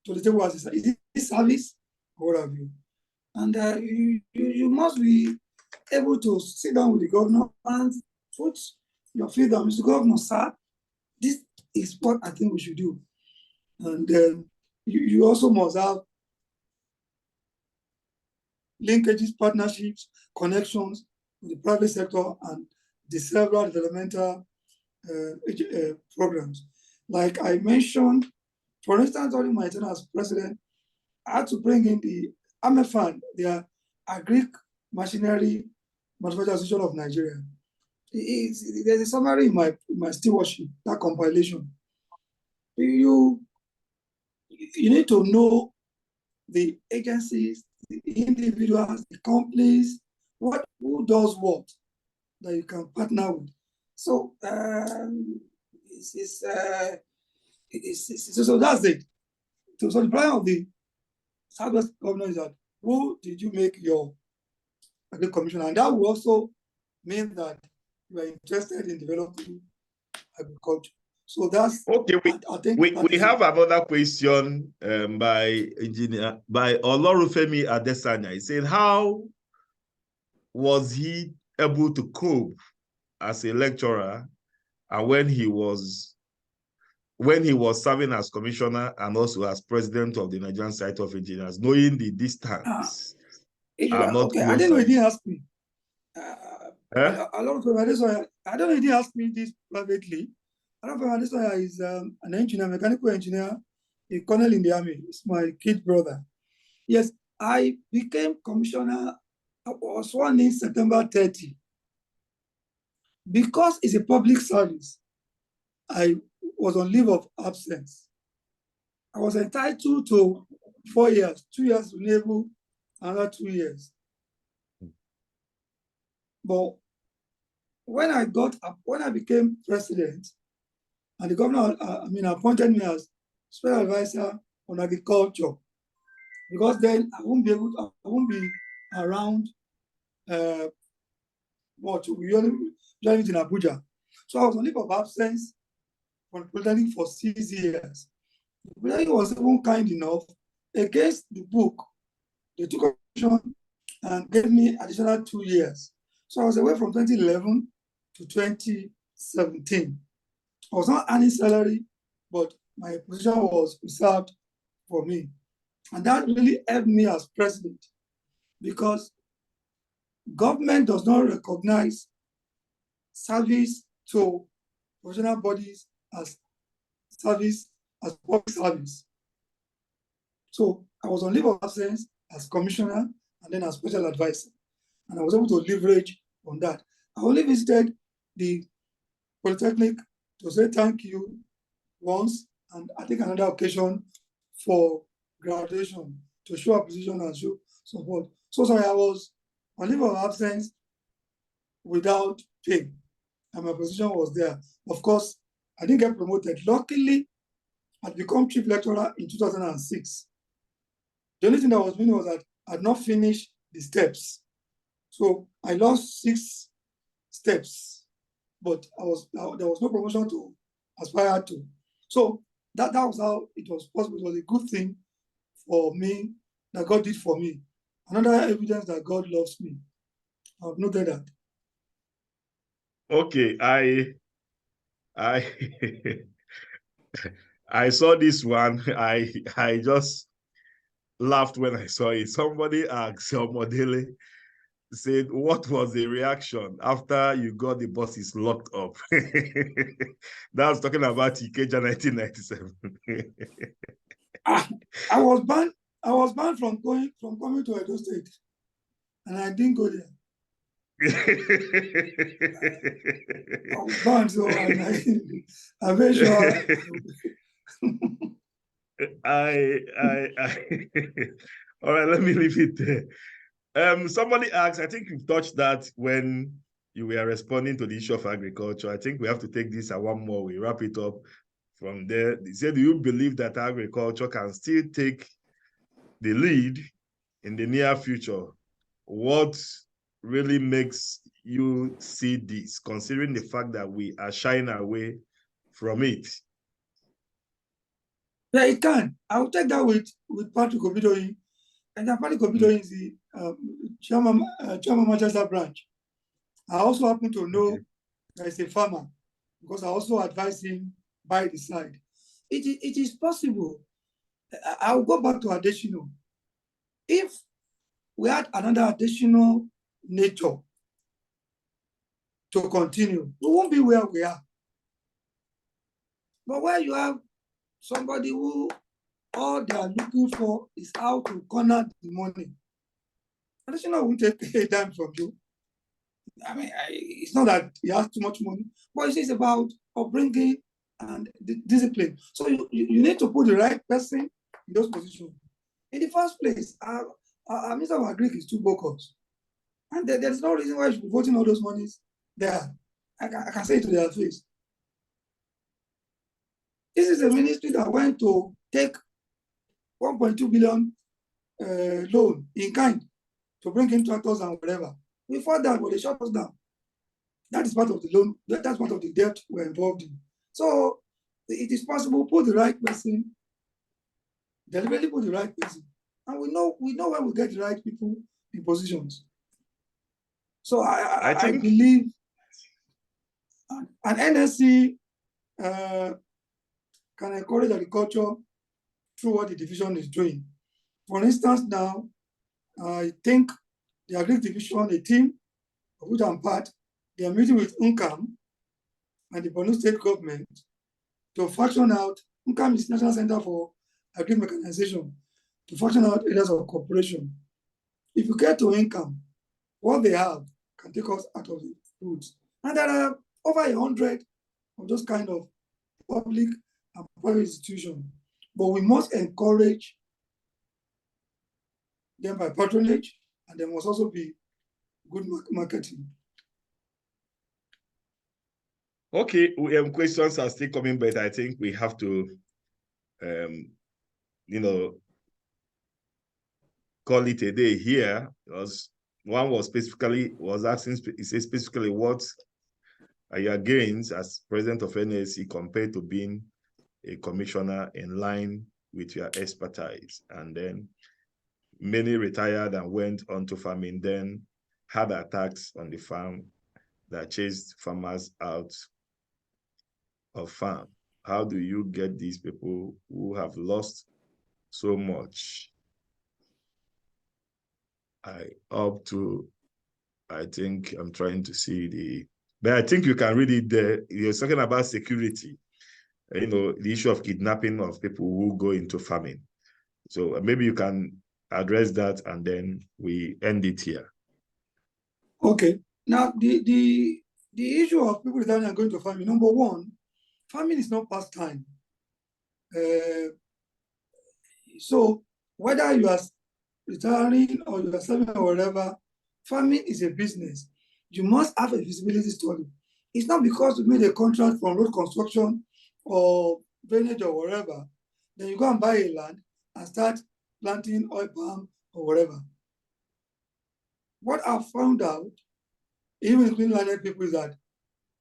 to the table as is it service or what have you? And you must be able to sit down with the governor and put your feet down. Mr. Governor, sir, this is what I think we should do. And you also must have linkages, partnerships, connections with the private sector and the several developmental programs. Like I mentioned, for instance, during my tenure as president, I had to bring in the AMEFAN, the Agric Machinery Manufacturing Association of Nigeria. There's a summary in my stewardship, that compilation. You need to know the agencies, the individuals, the companies, who does what that you can partner with. So so that's it. So the plan of the Southwest governor is that who did you make your agri commissioner, and that will also mean that you are interested in developing agriculture. So that's okay. I think We have another question by Olorunfemi Adesanya. He said, how was he able to cope as a lecturer and when he was serving as commissioner and also as president of the Nigerian Society of Engineers, knowing the distance are not okay, closer? I didn't know he didn't ask me. A lot of people, I don't know if he asked me this privately. A lot of people, this is an engineer, mechanical engineer, a colonel in the army. It's my kid brother. Yes, I became commissioner. I was sworn in September 30. Because it's a public service, I was on leave of absence. I was entitled to 4 years, 2 years to naval, another 2 years. But when I became president, and the governor, appointed me as special advisor on agriculture, because then I won't be around. We only in Abuja, so I was on leave of absence from Polytechnic for 6 years. The Polytechnic was even kind enough, against the book, they took action and gave me additional 2 years. So I was away from 2011 to 2017. I was not earning salary, but my position was reserved for me. And that really helped me as president, because government does not recognize service to professional bodies as public service. So I was on leave of absence as commissioner and then as special advisor. And I was able to leverage on that. I only visited the Polytechnic to say thank you once, and I think another occasion for graduation, to show appreciation and show support. So sorry, I was on leave of absence without pay, and my position was there. Of course, I didn't get promoted. Luckily, I'd become chief lecturer in 2006. The only thing that was meaning was that I'd not finished the steps. So I lost 6 steps, but there was no promotion to aspire to. So that was how it was possible. It was a good thing for me that God did for me. Another evidence that God loves me. I've noted that. Okay, I I saw this one. I just laughed when I saw it. Somebody asked Omodele, said, what was the reaction after you got the buses locked up? That was talking about Ikeja 1997. I was banned from coming to Edo State, and I didn't go there. I was banned, so I'm very sure. All right, let me leave it there. Somebody asked, I think you've touched that when you were responding to the issue of agriculture. I think we have to take this at one more. We wrap it up from there. They said, do you believe that agriculture can still take the lead in the near future, what really makes you see this, considering the fact that we are shying away from it? Yeah, it can. I will take that with Patrick Obidoyin. And Patrick Obidoyin is the chairman Manchester branch. I also happen to know that he's a farmer because I also advise him by the side. It is possible. I will go back to additional. If we had another additional nature to continue, we won't be where we are. But where you have somebody who all they are looking for is how to corner the money, additional won't take a dime from you. I mean, it's not that he has too much money, but it's about upbringing and discipline. So you need to put the right person in those positions. In the first place, Mr. Magrick is too bogus. And there's no reason why you should be voting all those monies there. I can say it to their face. This is a ministry that went to take 1.2 billion loan in kind to bring in tractors and whatever. We fought that, but they shut us down. That is part of the loan. That's part of the debt we're involved in. So it is possible, put the right person, deliberately put the right person. And we know when we get the right people in positions. So I believe an NSC can encourage agriculture through what the division is doing. For instance, now, I think the Agri Division, a team of which I'm part, they are meeting with Engr and the Borno State government to faction out. Engr is National Center for Agri-Mechanization, to faction out areas of cooperation. If you get to income, what they have can take us out of the roots. And there are over 100 of those kind of public and private institutions. But we must encourage them by patronage, and there must also be good marketing. Okay, questions are still coming, but I think we have to, call it a day here, because one was asking specifically what are your gains as president of NSC compared to being a commissioner in line with your expertise. And then many retired and went on to farming, then had attacks on the farm that chased farmers out of farm. How do you get these people who have lost so much? I think I'm trying to see but I think you can read it there. You're talking about security, the issue of kidnapping of people who go into farming. So maybe you can address that and then we end it here. Okay. Now, the issue of people that are going to farming, number one, farming is not pastime. So whether you are retiring or you are serving or whatever, farming is a business. You must have a feasibility study. It's not because you made a contract from road construction or drainage or whatever, then you go and buy a land and start planting oil palm or whatever. What I've found out, even between landed people, is that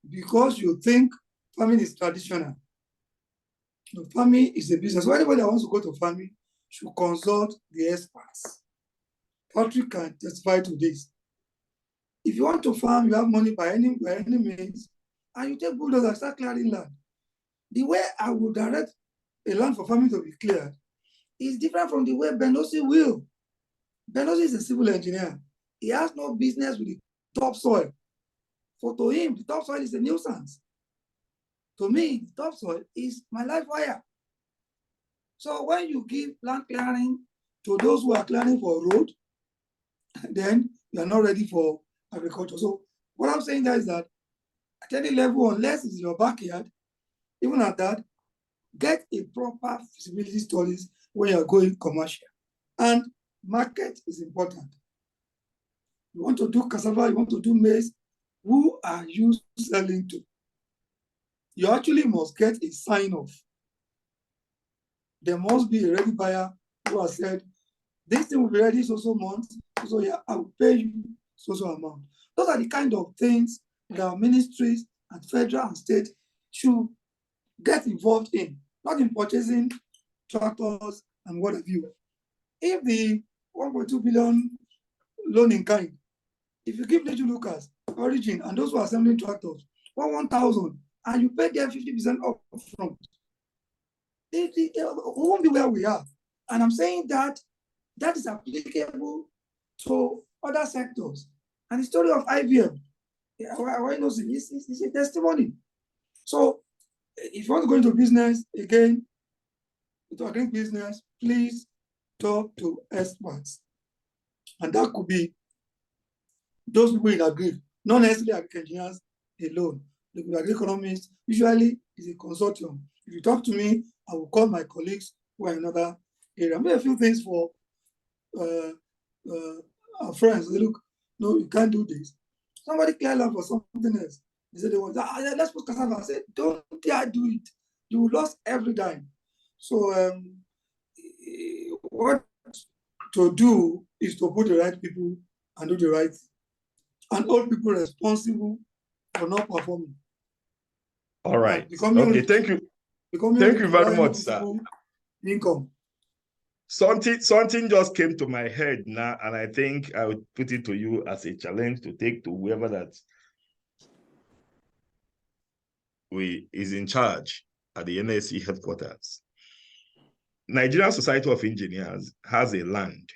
because you think farming is traditional, farming is a business. So anybody that wants to go to farming should consult the experts. Patrick can testify to this. If you want to farm, you have money by any means, and you take bulldozer and start clearing land. The way I would direct a land for farming to be cleared is different from the way Benosi will. Benosi is a civil engineer. He has no business with the topsoil. To him, the topsoil is a nuisance. To me, the topsoil is my life wire. So when you give land clearing to those who are clearing for a road, then you are not ready for agriculture. So what I'm saying there is that at any level, unless it's your backyard, even at that, get a proper feasibility studies when you're going commercial. And market is important. You want to do cassava, you want to do maize, who are you selling to? You actually must get a sign-off. There must be a ready buyer who has said, This thing will be ready so months. So yeah, I will pay you so amount. Those are the kind of things that our ministries and federal and state should get involved in, not in purchasing tractors and what have you. If the 1.2 billion loan in kind, if you give Little Lucas, Origin, and those who are assembling tractors 1,000, and you pay them 50% up front, we won't be where we are. And I'm saying that is applicable to other sectors. And the story of IBM, why not? It's a testimony. So if you want to go into business again, to agree business, please talk to experts. And that could be those people in agri, not necessarily engineers alone. The agri economists usually is a consortium. If you talk to me, I will call my colleagues who are in another area. I made a few things for our friends. They look, no, you can't do this. Somebody cleared out for something else. They said they want, let's put cassava. I said, don't dare do it. You will lose every dime. So what to do is to put the right people and do the right thing, and hold people responsible for not performing. All right. Okay, thank you. Thank you very much, sir. Income. Something just came to my head now, and I think I would put it to you as a challenge to take to whoever that is in charge at the NSE headquarters. Nigerian Society of Engineers has a land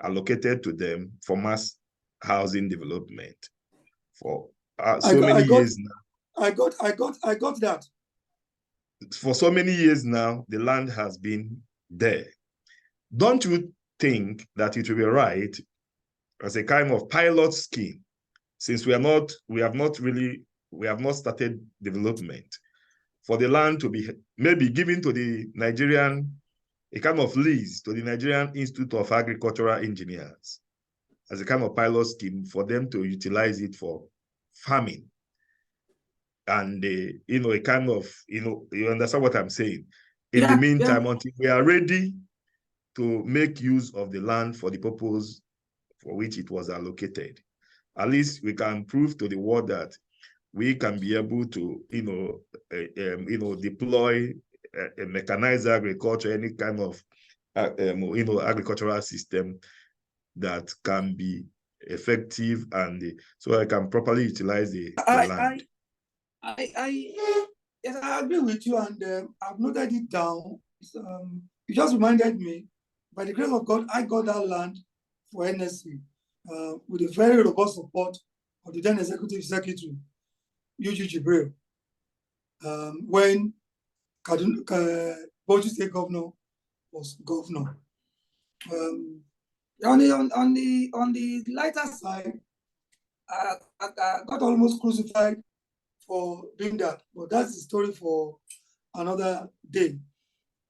allocated to them for mass housing development for many years now. I got that. For so many years now, the land has been there. Don't you think that it will be right as a kind of pilot scheme, since we have not started development, for the land to be maybe given to the Nigerian, a kind of lease to the Nigerian Institute of Agricultural Engineers as a kind of pilot scheme for them to utilize it for farming. And, a kind of, you understand what I'm saying? In the meantime, until we are ready to make use of the land for the purpose for which it was allocated, at least we can prove to the world that we can be able to, deploy a mechanized agriculture, any kind of, agricultural system that can be effective, and so I can properly utilize the land. Yes, I agree with you, and I've noted it down. You just reminded me, by the grace of God, I got that land for NSE with a very robust support of the then Executive Secretary, UG Jibril, when Bauchi State Governor was governor. On the lighter side, I got almost crucified for doing that, but that's the story for another day.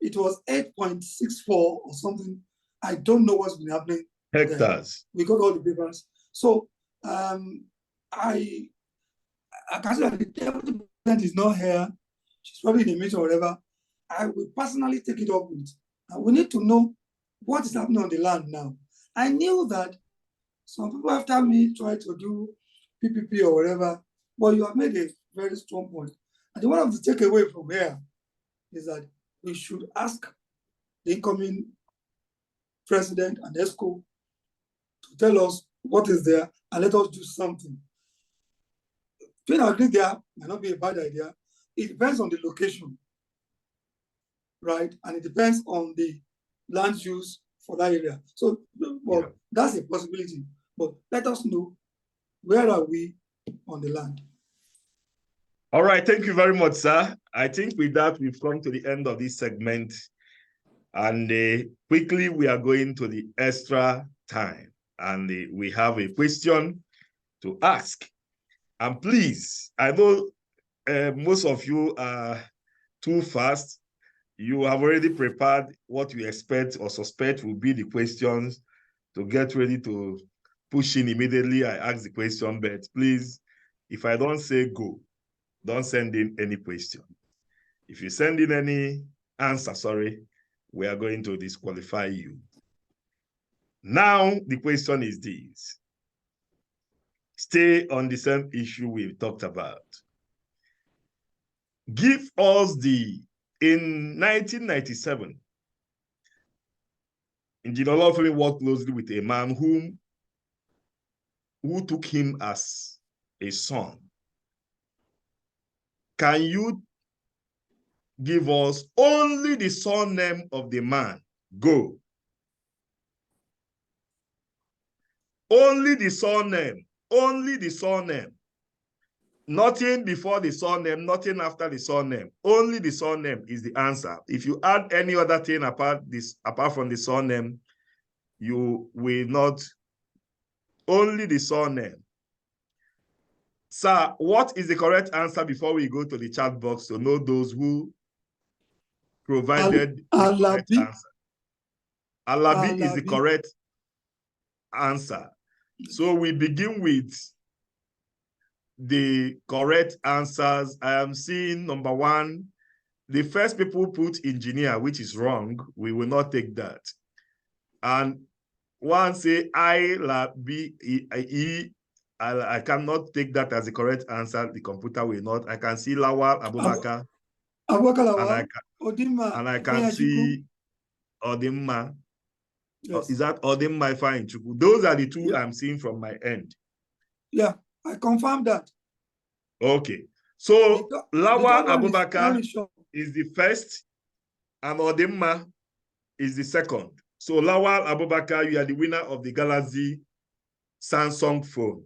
It was 8.64 or something. I don't know what's been happening. Hectares. We got all the papers. So I can say that the deputy president is not here. She's probably in a meeting or whatever. I will personally take it up with. And we need to know what is happening on the land now. I knew that some people after me try to do PPP or whatever, but you have made a very strong point. And one of the takeaway from here is that we should ask the incoming president and ESCO to tell us what is there and let us do something. Being agreed there might not be a bad idea. It depends on the location, right? And it depends on the land use for that area. So, well, that's a possibility. But let us know, where are we on the land? All right, thank you very much, sir. I think with that, we've come to the end of this segment. And quickly, we are going to the extra time. And we have a question to ask. And please, I know most of you are too fast. You have already prepared what you expect or suspect will be the questions to get ready to push in immediately. I ask the question, but please, if I don't say go, don't send in any question. If you send in any answer, we are going to disqualify you. Now, the question is this. Stay on the same issue we've talked about. Give us in 1997, Engineer Olorunfemi worked closely with a man who took him as a son. Can you give us only the surname of the man? Go. Only the surname. Only the surname. Nothing before the surname, nothing after the surname. Only the surname is the answer. If you add any other thing apart from the surname, you will not. Only the surname. Sir, what is the correct answer before we go to the chat box to know those who provided the correct answer? Alabi is the correct answer. So we begin with the correct answers. I am seeing number one, the first people put engineer, which is wrong. We will not take that. And one say I cannot take that as the correct answer. The computer will not. I can see Lawal Abubakar. And I can see Odimma. Yes. Is that Odimma fine? Those are the two I'm seeing from my end. Yeah, I confirm that. Okay. So Lawal Abubakar is the first and Odimma is the second. So Lawal Abubakar, you are the winner of the Galaxy Samsung phone.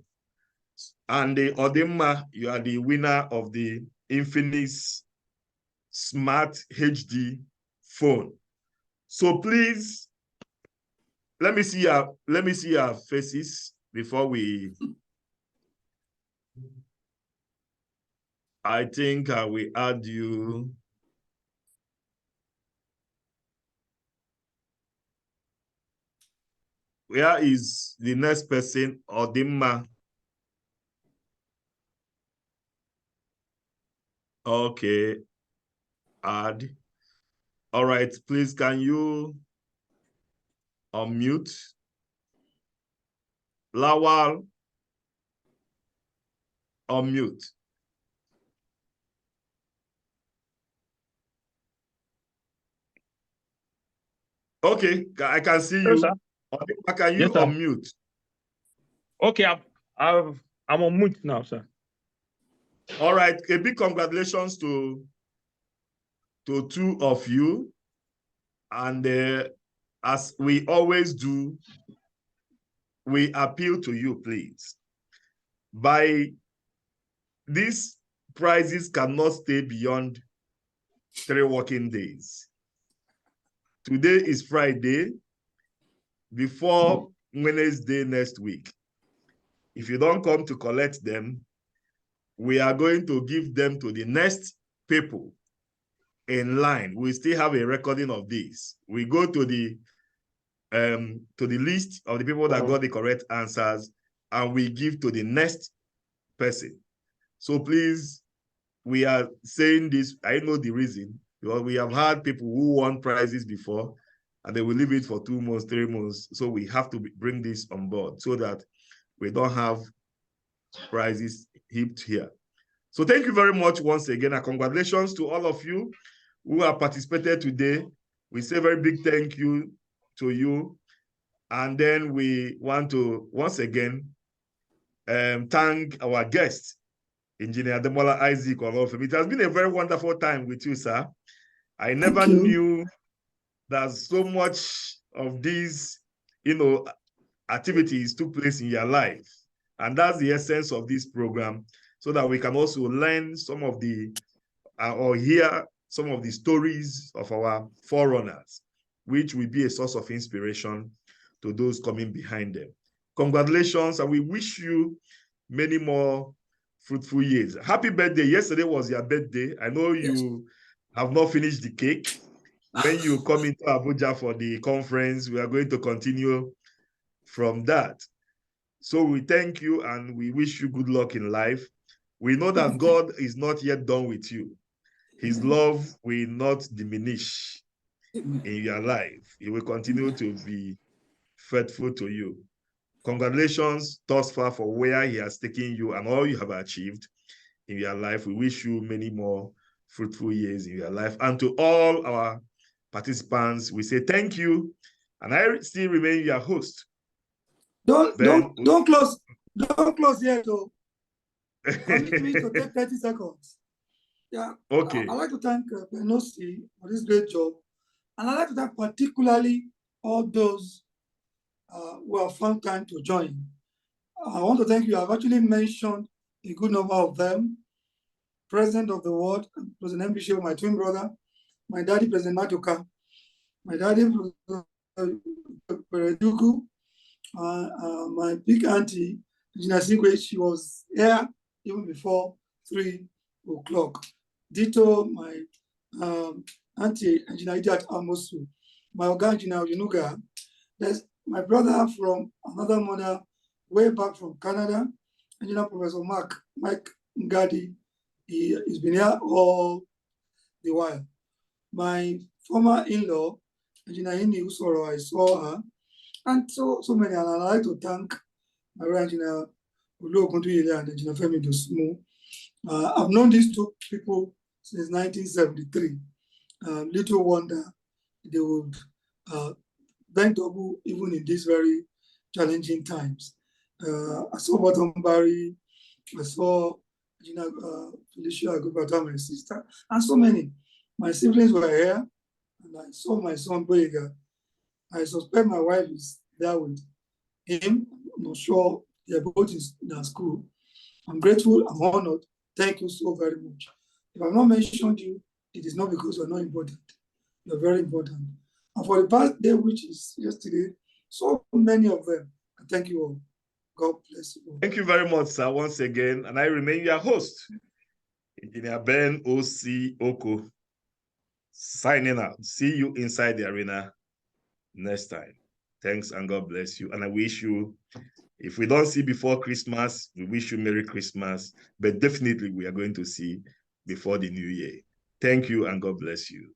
And the Odimma, you are the winner of the Infinix Smart HD phone. So please, let me see your faces before we. I think I will add you. Where is the next person? Odimma. Okay. Add. All right, please, can you unmute? Lawal, unmute. Okay, I can see you. Sir. Can you unmute? Okay, I'm on mute now, sir. All right, a big congratulations to two of you. And as we always do, we appeal to you, please. These prizes cannot stay beyond 3 working days. Today is Friday, before Wednesday next week. If you don't come to collect them, we are going to give them to the next people in line. We still have a recording of this. We go to the list of the people that got the correct answers, and we give to the next person. So please, we are saying this, I know the reason, because we have had people who won prizes before, and they will leave it for 2 months, 3 months. So we have to bring this on board so that we don't have prizes heaped here. So thank you very much once again, and congratulations to all of you who have participated today. We say a very big thank you to you. And then we want to once again thank our guest, Engineer Ademola Isaac Olorunfemi. It has been a very wonderful time with you, sir. I never knew that so much of these, activities took place in your life. And that's the essence of this program, so that we can also learn some of the, or hear some of the stories of our forerunners, which will be a source of inspiration to those coming behind them. Congratulations, and we wish you many more fruitful years. Happy birthday. Yesterday was your birthday. I know you have not finished the cake. When you come into Abuja for the conference, we are going to continue from that. So we thank you and we wish you good luck in life. We know that God is not yet done with you. His love will not diminish in your life. It will continue to be faithful to you. Congratulations thus far for where he has taken you and all you have achieved in your life. We wish you many more fruitful years in your life. And to all our participants, we say thank you. And I still remain your host. Don't close yet, though. Permit me to take 30 seconds. Yeah. Okay. I'd like to thank Fnse for this great job. And I'd like to thank particularly all those who have found time to join. I want to thank you. I've actually mentioned a good number of them. President of the World, President Bishop, my twin brother, my daddy, President Matuka, my daddy, Pereduku, my big auntie, Gina Sigwe, she was here even before 3 o'clock. Ditto, my auntie, Gina Idiat Amosu, my Oga, Gina Yunuga. There's my brother from another mother, way back from Canada, Engineer Professor Mike Ngadi. He's been here all the while. My former in-law, Engineer Indi Usoro, I saw her, and so many. And I'd like to thank my engineer Olorunfemi and Engineer Femi Dosmu. I've known these two people since 1973. Little wonder they would bend double even in these very challenging times. I saw Bottom Barry, I saw Felicia Agubata, my sister, and so many. My siblings were here, and I saw my son Boyega. I suspect my wife is there with him. I'm not sure they're both in school. I'm grateful, I'm honored. Thank you so very much. If I've not mentioned you, it is not because you're not important. You're very important. And for the past day, which is yesterday, so many of them. Thank you all. God bless you all. Thank you very much, sir, once again. And I remain your host, Engineer Ben O.C. Oko, signing out. See you inside the arena next time. Thanks and God bless you. And I wish you, if we don't see before Christmas, we wish you Merry Christmas. But definitely we are going to see before the new year. Thank you and God bless you.